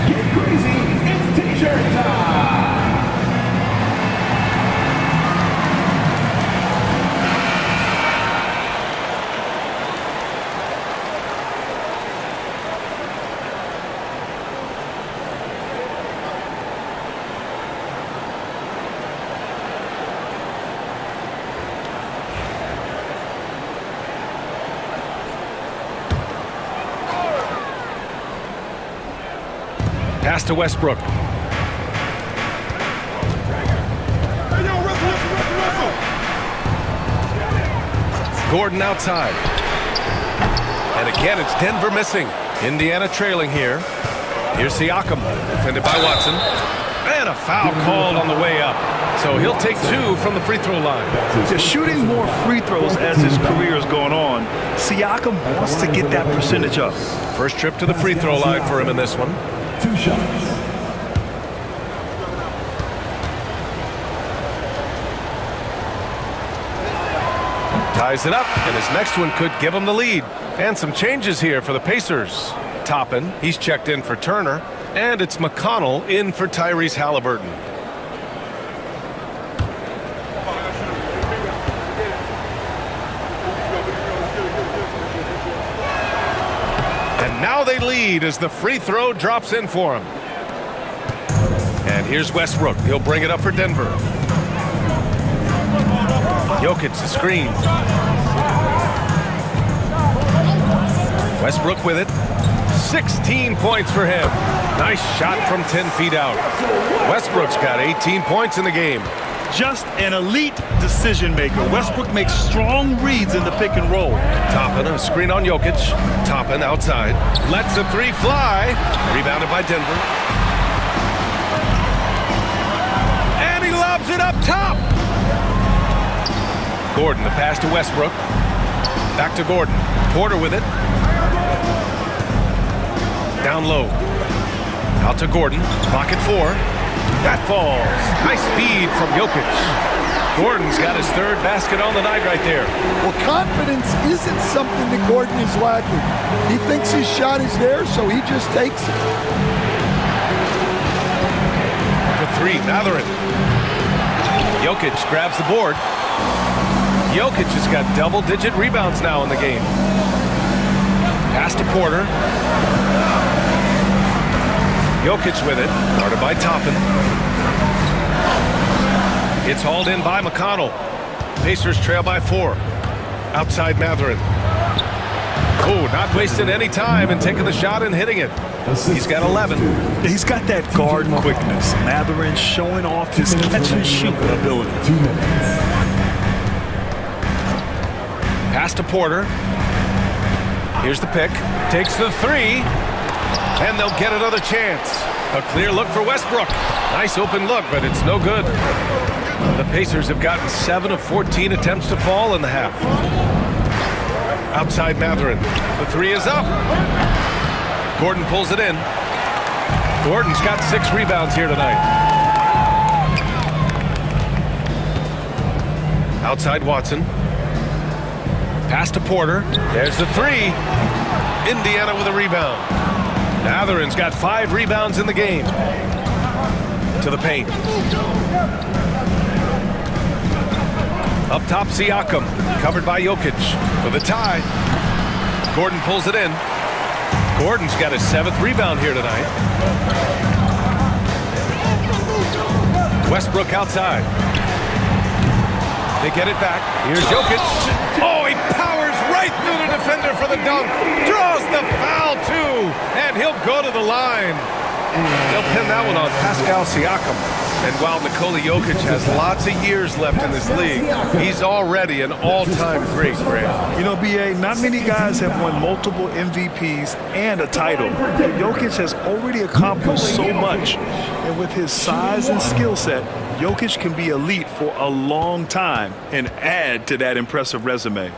Get crazy, it's t-shirt time! Pass to Westbrook. Gordon outside. And again, it's Denver missing. Indiana trailing here. Here's Siakam, defended by Watson. And a foul called on the way up. So he'll take 2 from the free throw line. They're shooting more free throws as his career is going on. Siakam wants to get that percentage up. First trip to the free throw line for him in this one. 2 shots. Ties it up, and his next one could give him the lead. And some changes here for the Pacers. Toppin, he's checked in for Turner, and it's McConnell in for Tyrese Halliburton. And now they lead as the free throw drops in for him. And here's Westbrook. He'll bring it up for Denver. Jokic the screen. Westbrook with it. 16 points for him. Nice shot from 10 feet out. Westbrook's got 18 points in the game. Just an elite decision maker. Westbrook makes strong reads in the pick and roll. Toppin, a screen on Jokic. Toppin outside. Lets the three fly. Rebounded by Denver. And he lobs it up top. Gordon, the pass to Westbrook. Back to Gordon. Porter with it. Down low. Out to Gordon. Clock at 4. That falls. Nice feed from Jokic. Gordon's got his third basket on the night right there. Well, confidence isn't something that Gordon is lacking. He thinks his shot is there, so he just takes it. For 3, Mathurin. Jokic grabs the board. Jokic has got double-digit rebounds now in the game. Pass to Porter. Jokic with it, guarded by Toppin. It's hauled in by McConnell. Pacers trail by 4. Outside Mathurin. Oh, not wasting any time and taking the shot and hitting it. He's got 11. He's got that guard quickness. Mathurin showing off his catch and shoot ability. 2 minutes. Pass to Porter. Here's the pick. Takes the 3. And they'll get another chance. A clear look for Westbrook. Nice open look, but it's no good. The Pacers have gotten 7 of 14 attempts to fall in the half. Outside Mathurin. The 3 is up. Gordon pulls it in. Gordon's got 6 rebounds here tonight. Outside Watson. Pass to Porter. There's the 3. Indiana with a rebound. Mathurin's got 5 rebounds in the game. To the paint. Up top, Siakam. Covered by Jokic. For the tie. Gordon pulls it in. Gordon's got his 7th rebound here tonight. Westbrook outside. They get it back. Here's Jokic. Oh, he powers right through the defender for the dunk. Draws the foul, too. And he'll go to the line. They'll pin that one on Pascal Siakam. And while Nikola Jokic has lots of years left in this league, he's already an all-time great, Grant. You know, B.A., not many guys have won multiple MVPs and a title. Jokic has already accomplished so much. And with his size and skill set, Jokic can be elite for a long time and add to that impressive resume.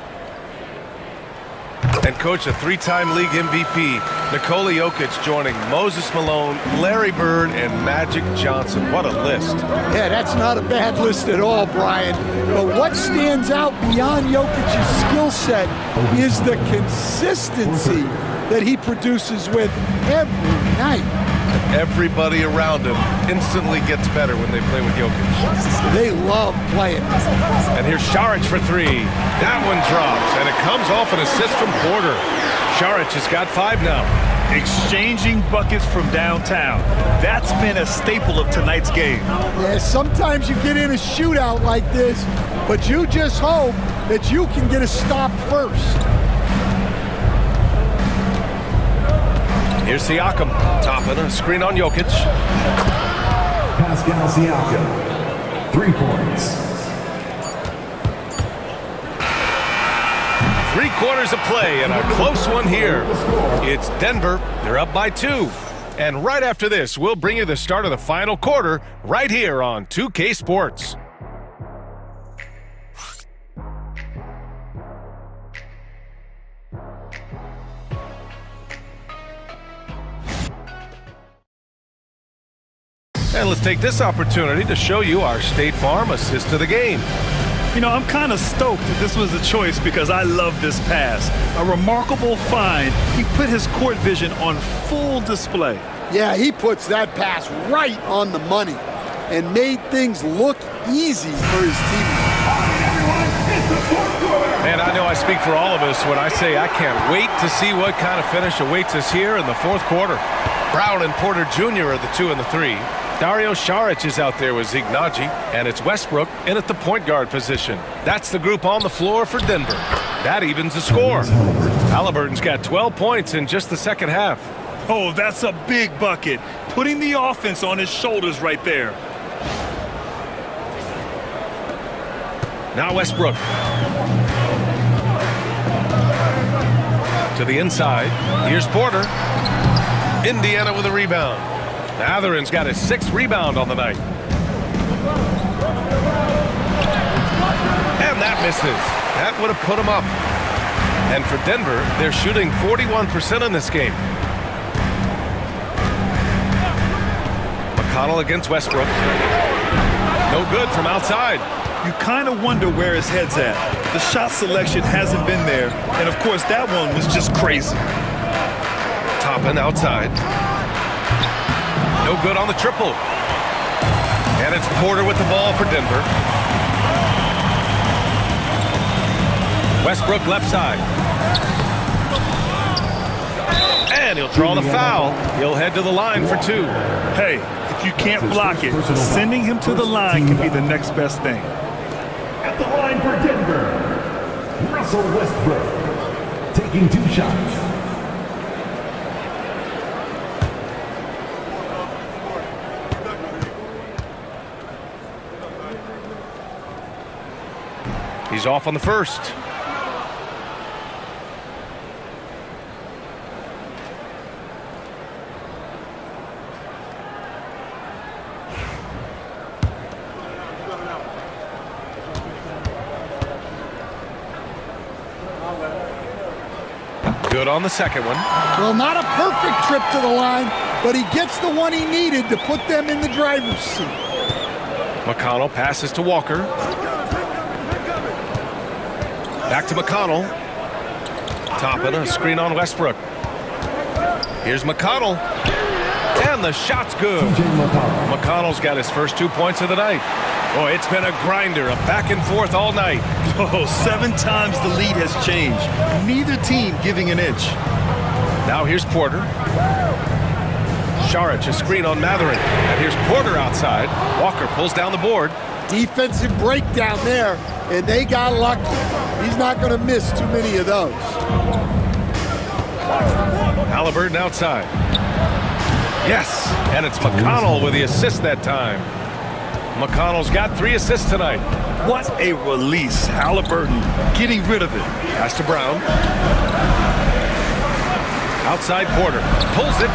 And coach, a 3-time league MVP, Nikola Jokic joining Moses Malone, Larry Bird, and Magic Johnson. What a list. Yeah, that's not a bad list at all, Brian. But what stands out beyond Jokic's skill set is the consistency that he produces with every night. Everybody around him instantly gets better when they play with Jokic. They love playing. And here's Šarić for 3. That one drops, and it comes off an assist from Porter. Šarić has got 5 now. Exchanging buckets from downtown. That's been a staple of tonight's game. Yeah, sometimes you get in a shootout like this, but you just hope that you can get a stop first. Here's Siakam. Toppin, a screen on Jokic. Pascal Siakam. 3 points. 3 quarters of play and a close one here. It's Denver. They're up by 2. And right after this, we'll bring you the start of the final quarter right here on 2K Sports. And let's take this opportunity to show you our State Farm assist to the game. You know, I'm kind of stoked that this was a choice because I love this pass. A remarkable find. He put his court vision on full display. Yeah, he puts that pass right on the money and made things look easy for his teammates. Man, I know I speak for all of us when I say I can't wait to see what kind of finish awaits us here in the fourth quarter. Brown and Porter Jr. are the 2 and the 3. Dario Saric is out there with Zeke Nnaji, and it's Westbrook in at the point guard position. That's the group on the floor for Denver. That evens the score. Halliburton's got 12 points in just the second half. Oh, that's a big bucket. Putting the offense on his shoulders right there. Now Westbrook. To the inside. Here's Porter. Indiana with a rebound. Matherin's got his 6th rebound on the night. And that misses. That would have put him up. And for Denver, they're shooting 41% in this game. McConnell against Westbrook. No good from outside. You kind of wonder where his head's at. The shot selection hasn't been there. And, of course, that one was just crazy. Toppin outside. No good on the triple. And it's Porter with the ball for Denver. Westbrook left side. And he'll draw the foul. He'll head to the line for 2. Hey, if you can't block it, sending him to the line can be the next best thing. At the line for Denver, Russell Westbrook, taking 2 shots. He's off on the first. Good on the second one. Well, not a perfect trip to the line, but he gets the one he needed to put them in the driver's seat. McConnell passes to Walker. Back to McConnell. Toppin, a screen on Westbrook. Here's McConnell. And the shot's good. McConnell's got his first 2 points of the night. Boy, it's been a grinder, a back and forth all night. Oh, 7 times the lead has changed. Neither team giving an inch. Now here's Porter. Saric, a screen on Matherin. And here's Porter outside. Walker pulls down the board. Defensive breakdown there, and they got lucky. He's not going to miss too many of those. Halliburton outside. Yes, and it's McConnell with the assist that time. McConnell's got 3 assists tonight. What a release. Halliburton getting rid of it. Pass to Brown. Outside Porter. Pulls it.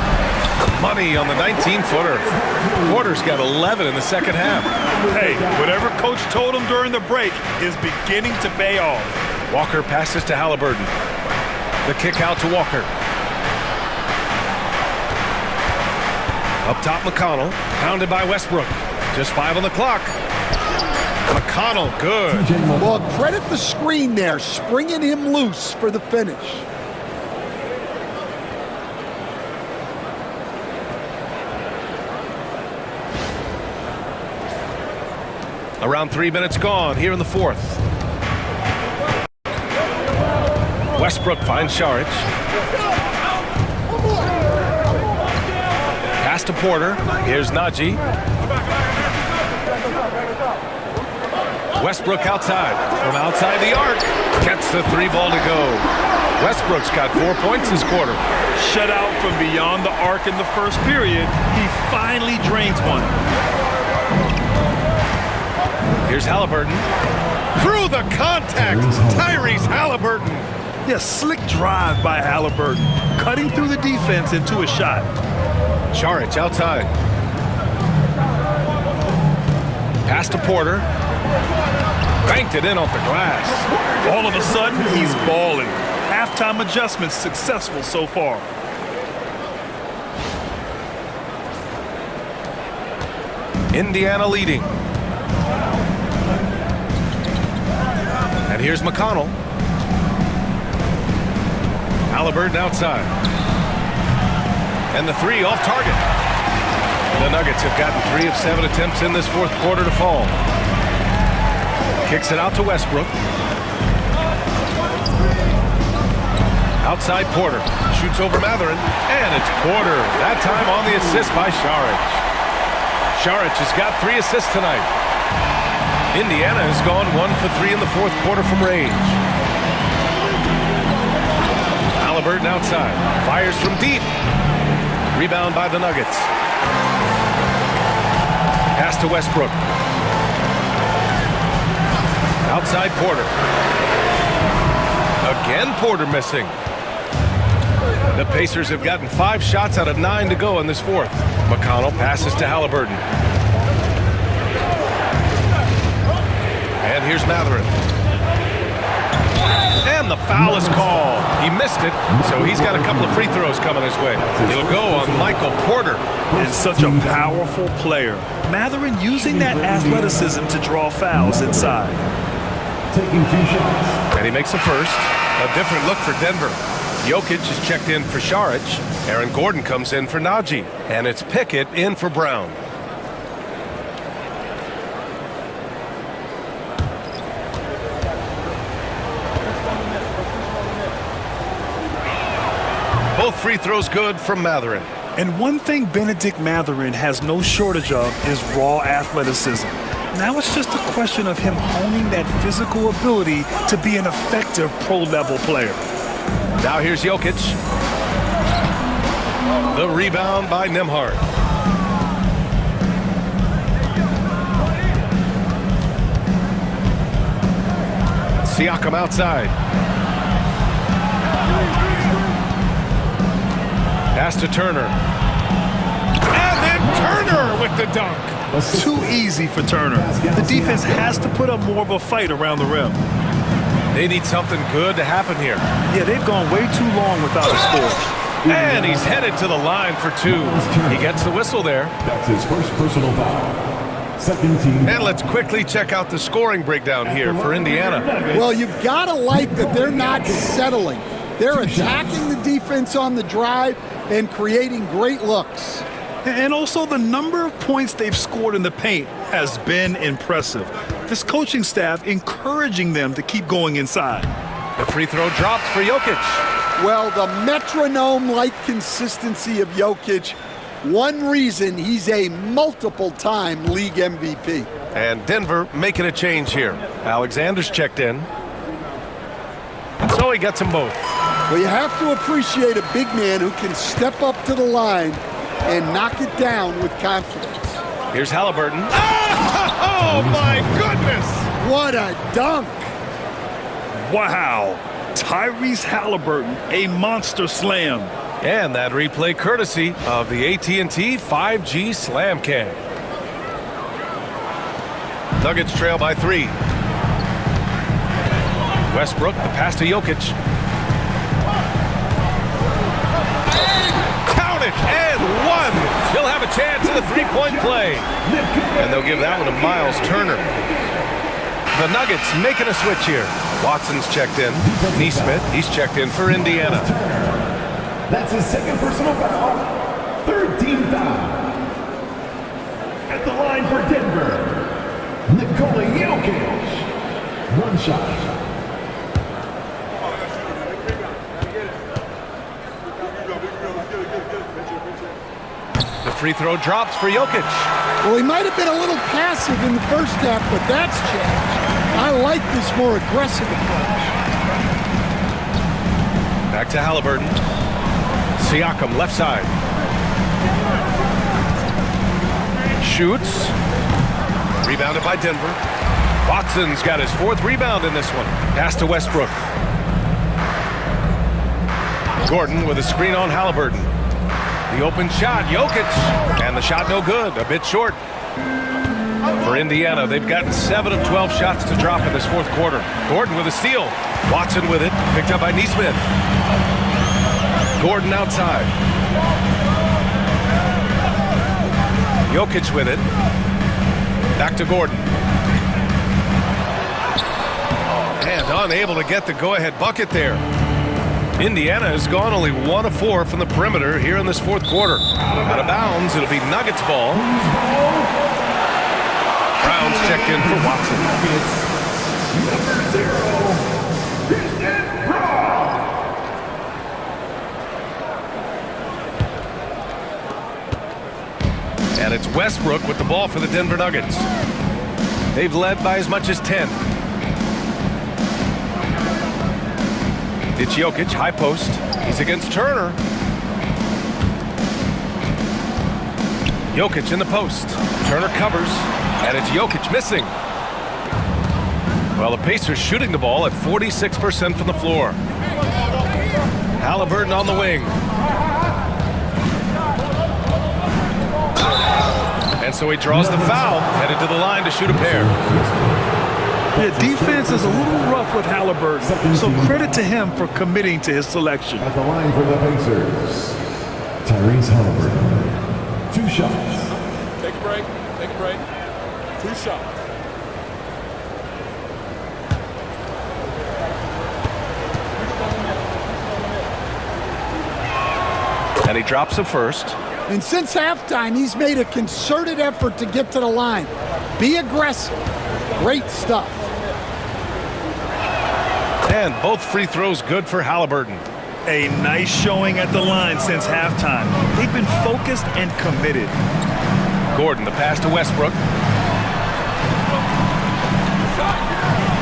Money on the 19-footer. Porter's got 11 in the second half. Hey, whatever coach told him during the break is beginning to pay off. Walker passes to Halliburton. The kick out to Walker. Up top, McConnell. Pounded by Westbrook. Just 5 on the clock. McConnell, good. Well, credit the screen there, springing him loose for the finish. Around 3 minutes gone here in the fourth. Westbrook finds Saric. Pass to Porter. Here's Nnaji. Westbrook outside. From outside the arc. Gets the 3 ball to go. Westbrook's got 4 points this quarter. Shut out from beyond the arc in the first period. He finally drains one. Here's Halliburton. Through the contact. Tyrese Halliburton. Yeah, slick drive by Halliburton. Cutting through the defense into a shot. Saric outside. Pass to Porter. Banked it in off the glass. All of a sudden, he's balling. Halftime adjustments successful so far. Indiana leading. And here's McConnell. Halliburton outside. And the three off target. The Nuggets have gotten 3 of 7 attempts in this fourth quarter to fall. Kicks it out to Westbrook. Outside Porter. Shoots over Mathurin. And it's Porter. That time on the assist by Šarić. Šarić has got 3 assists tonight. Indiana has gone 1 for 3 in the fourth quarter from range. Halliburton outside. Fires from deep. Rebound by the Nuggets. Pass to Westbrook. Outside Porter. Again Porter missing. The Pacers have gotten 5 shots out of 9 to go in this fourth. McConnell passes to Halliburton. And here's Mathurin. And the foul is called. He missed it, so he's got a couple of free throws coming his way. He'll go on Michael Porter. And such a powerful player. Mathurin using that athleticism to draw fouls inside. Taking 2 shots. And he makes a first. A different look for Denver. Jokic is checked in for Šarić. Aaron Gordon comes in for Naji. And it's Pickett in for Brown. Both free throws good from Mathurin. And one thing Bennedict Mathurin has no shortage of is raw athleticism. Now it's just a question of him honing that physical ability to be an effective pro-level player. Now here's Jokic. The rebound by Nembhard. Siakam outside. Pass to Turner. And then Turner with the dunk. Too easy for Turner. The defense has to put up more of a fight around the rim. They need something good to happen here. Yeah, they've gone way too long without a score. And he's headed to the line for 2. He gets the whistle there. That's his first personal foul. Second team. And let's quickly check out the scoring breakdown here for Indiana. Well, you've got to like that they're not settling. They're attacking the defense on the drive and creating great looks. And also the number of points they've scored in the paint has been impressive. This coaching staff encouraging them to keep going inside. The free throw drops for Jokic. Well, the metronome-like consistency of Jokic, one reason he's a multiple-time league MVP. And Denver making a change here. Alexander's checked in. So he gets them both. Well, you have to appreciate a big man who can step up to the line and knock it down with confidence. Here's Halliburton. Oh, my goodness! What a dunk! Wow. Tyrese Halliburton, a monster slam. And that replay courtesy of the AT&T 5G Slam Cam. Nuggets trail by 3. Westbrook, the pass to Jokic. Count it, and 1. He'll have a chance at a 3-point play. And they'll give that one to Miles Turner. The Nuggets making a switch here. Watson's checked in. Nesmith, he's checked in for Indiana. That's his second personal foul. Third team foul. At the line for Denver, Nikola Jokic. 1 shot. The free throw drops for Jokic. Well, he might have been a little passive in the first half, but that's changed. I like this more aggressive approach. Back to Halliburton. Siakam, left side. Shoots. Rebounded by Denver. Watson's got his 4th rebound in this one. Pass to Westbrook. Gordon with a screen on Halliburton. The open shot, Jokic. And the shot no good, a bit short. For Indiana, they've gotten 7 of 12 shots to drop in this fourth quarter. Gordon with a steal. Watson with it, picked up by Nesmith. Gordon outside. Jokic with it. Back to Gordon. And unable to get the go-ahead bucket there. Indiana has gone only 1 of 4 from the perimeter here in this fourth quarter. Out of bounds, it'll be Nuggets ball. Brown's checked in for Watson. And it's Westbrook with the ball for the Denver Nuggets. They've led by as much as 10. It's Jokic, high post. He's against Turner. Jokic in the post. Turner covers, and it's Jokic missing. Well, the Pacers shooting the ball at 46% from the floor. Haliburton on the wing. And so he draws the foul, headed to the line to shoot a pair. The defense is a little rough with Haliburton, so credit to him for committing to his selection. At the line for the Pacers, Tyrese Haliburton. 2 shots. Take a break. Take a break. 2 shots. And he drops the first. And since halftime, he's made a concerted effort to get to the line. Be aggressive. Great stuff. And both free throws good for Haliburton. A nice showing at the line since halftime. They've been focused and committed. Gordon, the pass to Westbrook.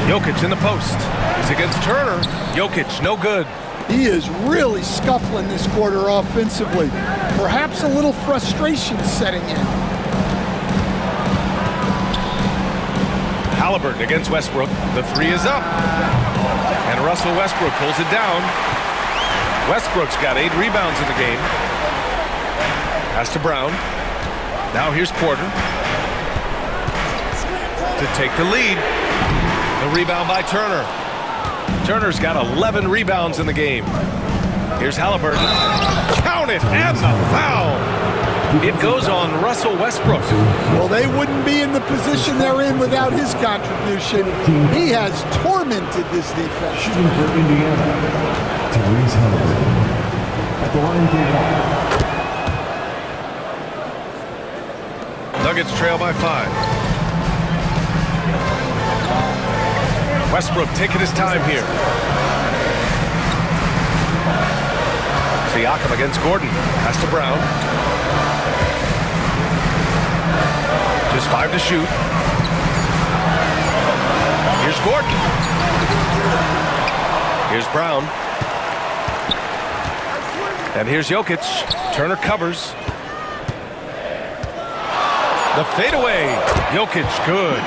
Jokic in the post. He's against Turner. Jokic, no good. He is really scuffling this quarter offensively. Perhaps a little frustration setting in. Haliburton against Westbrook. The 3 is up. And Russell Westbrook pulls it down. Westbrook's got 8 rebounds in the game. Pass to Brown. Now here's Porter to take the lead. The rebound by Turner. Turner's got 11 rebounds in the game. Here's Haliburton. Count it, and the foul. It goes on Russell Westbrook. Well, they wouldn't be in the position they're in without his contribution. He has tormented this defense. Shooting for Indiana, Tyrese Haliburton. At the line for 1. Nuggets trail by 5. Westbrook taking his time here. Siakam against Gordon. Pass to Brown. Just 5 to shoot. Here's Gordon. Here's Brown. And here's Jokic. Turner covers. The fadeaway. Jokic, good.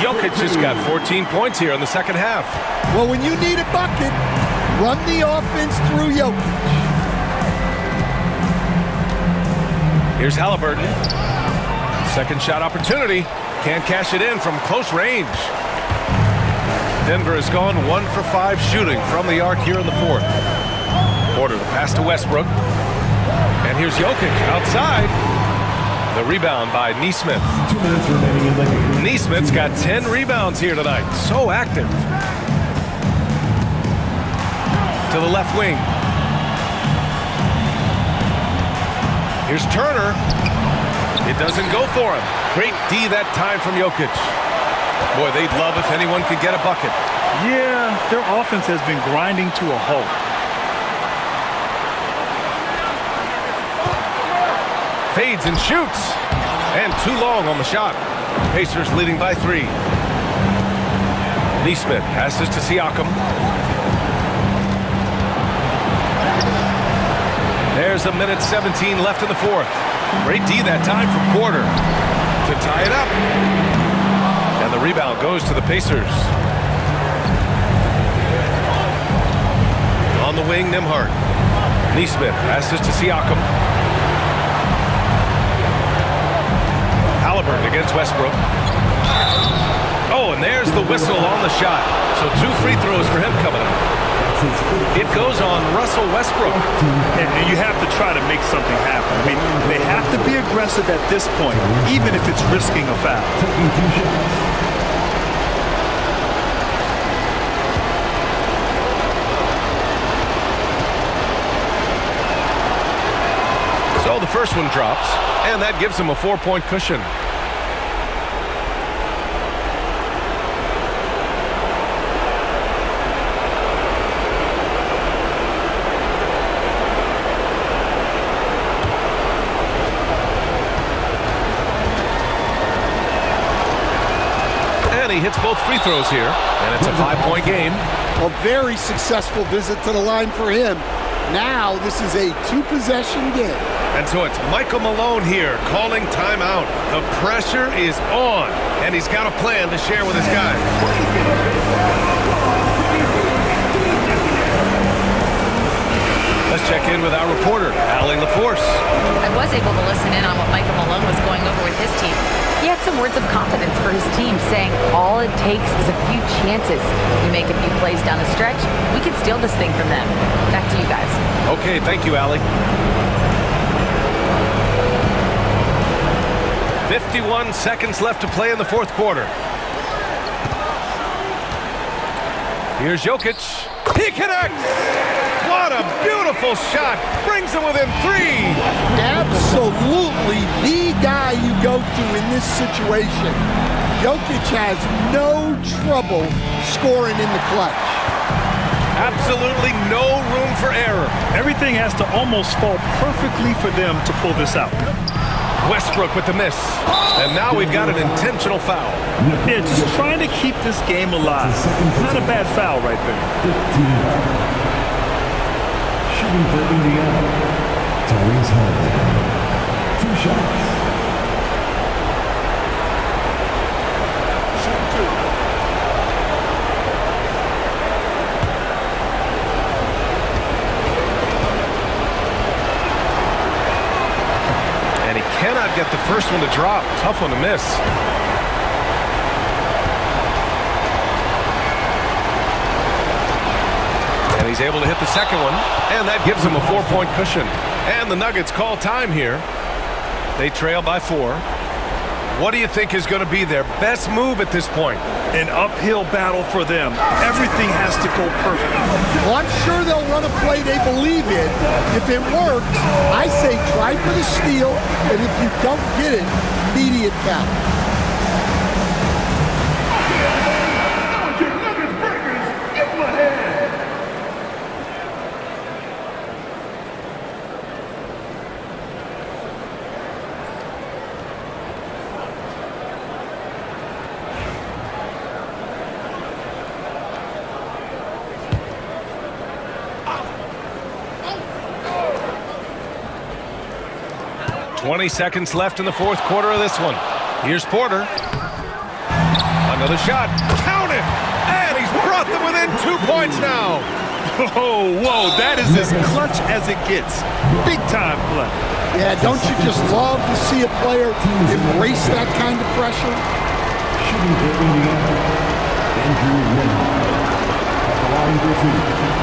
Jokic has got 14 points here in the second half. Well, when you need a bucket, run the offense through Jokic. Here's Haliburton. Second shot opportunity. Can't cash it in from close range. Denver has gone 1 for 5 shooting from the arc here in the fourth. Porter, the pass to Westbrook. And here's Jokic outside. The rebound by Nesmith. 2 minutes remaining in the game. Nesmith's got 10 rebounds here tonight. So active. To the left wing. Here's Turner. It doesn't go for him. Great D that time from Jokic. Boy, they'd love if anyone could get a bucket. Yeah, their offense has been grinding to a halt. Fades and shoots. And too long on the shot. Pacers leading by 3. Nesmith passes to Siakam. There's 1:17 left in the fourth. Great D that time from Porter to tie it up. And the rebound goes to the Pacers. On the wing, Nembhard. Nesmith passes to Siakam. Haliburton against Westbrook. Oh, and there's the whistle on the shot. So 2 free throws for him coming up. It goes on Russell Westbrook. And you have to try to make something happen. I mean, they have to be aggressive at this point, even if it's risking a foul. first one drops, and that gives him a 4-point cushion. And he hits both free throws here, and it's a 5-point game. A very successful visit to the line for him. Now this is a 2-possession game. And so it's Michael Malone here calling timeout. The pressure is on, and he's got a plan to share with his guys. Let's check in with our reporter, Allie LaForce. I was able to listen in on what Michael Malone was going over with his team. He had some words of confidence for his team, saying all it takes is a few chances. We make a few plays down the stretch, we can steal this thing from them. Back to you guys. Okay, thank you, Allie. 51 seconds left to play in the fourth quarter. Here's Jokic. He connects! What a beautiful shot! Brings him within 3! Absolutely the guy you go to in this situation. Jokic has no trouble scoring in the clutch. Absolutely no room for error. Everything has to almost fall perfectly for them to pull this out. Westbrook with the miss. And now we've got an intentional foul. Yeah, just trying to keep this game alive. Not a bad foul right there. 15. Shooting for Indiana, Tyrese Haliburton. 2 shots. And he cannot get the first one to drop. Tough one to miss. And he's able to hit the second one, and that gives him a 4-point cushion. And the Nuggets call time here. They trail by 4. What do you think is going to be their best move at this point? An uphill battle for them. Everything has to go perfect. Well, I'm sure they'll run a play they believe in. If it works, I say try for the steal, and if you don't get it, immediate foul. .20 seconds left in the fourth quarter of this one. Here's Porter. Another shot. Count it! And he's brought them within 2 points now. Oh, whoa, that is as clutch as it gets. Big time play. Yeah, don't you just love to see a player embrace that kind of pressure? Shooting for Indiana, Andrew Wiggins. At the line for 2.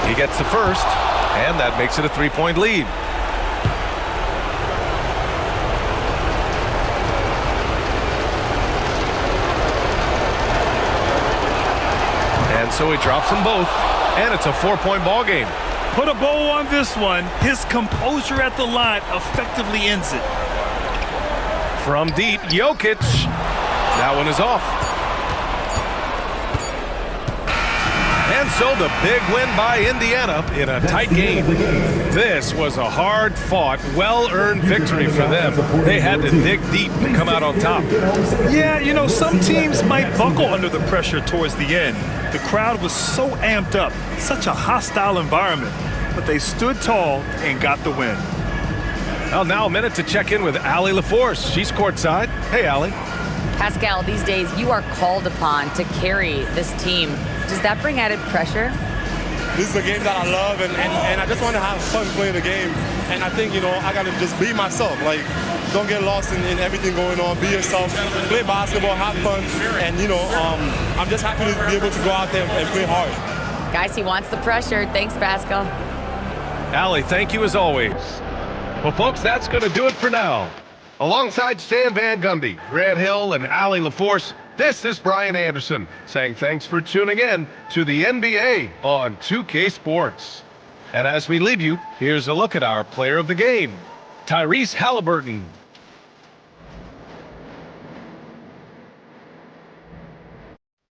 He gets the first, and that makes it a 3-point lead. And so he drops them both, and it's a 4-point ball game. Put a bow on this one. His composure at the line effectively ends it. From deep, Jokic. That one is off. And so the big win by Indiana in a tight game. This was a hard-fought, well-earned victory for them. They had to dig deep to come out on top. Yeah, you know, some teams might buckle under the pressure towards the end. The crowd was so amped up, such a hostile environment, but they stood tall and got the win. Well, now a minute to check in with Allie LaForce. She's courtside. Hey, Allie. Pascal, these days you are called upon to carry this team. Does that bring added pressure? This is a game that I love, and I just want to have fun playing the game. And I think, you know, I got to just be myself. Like, don't get lost in everything going on. Be yourself. Play basketball, have fun. And, you know, I'm just happy to be able to go out there and play hard. Guys, he wants the pressure. Thanks, Pascal. Allie, thank you as always. Well, folks, that's going to do it for now. Alongside Stan Van Gundy, Grant Hill, and Allie LaForce, this is Brian Anderson saying thanks for tuning in to the NBA on 2K Sports. And as we leave you, here's a look at our player of the game, Tyrese Halliburton.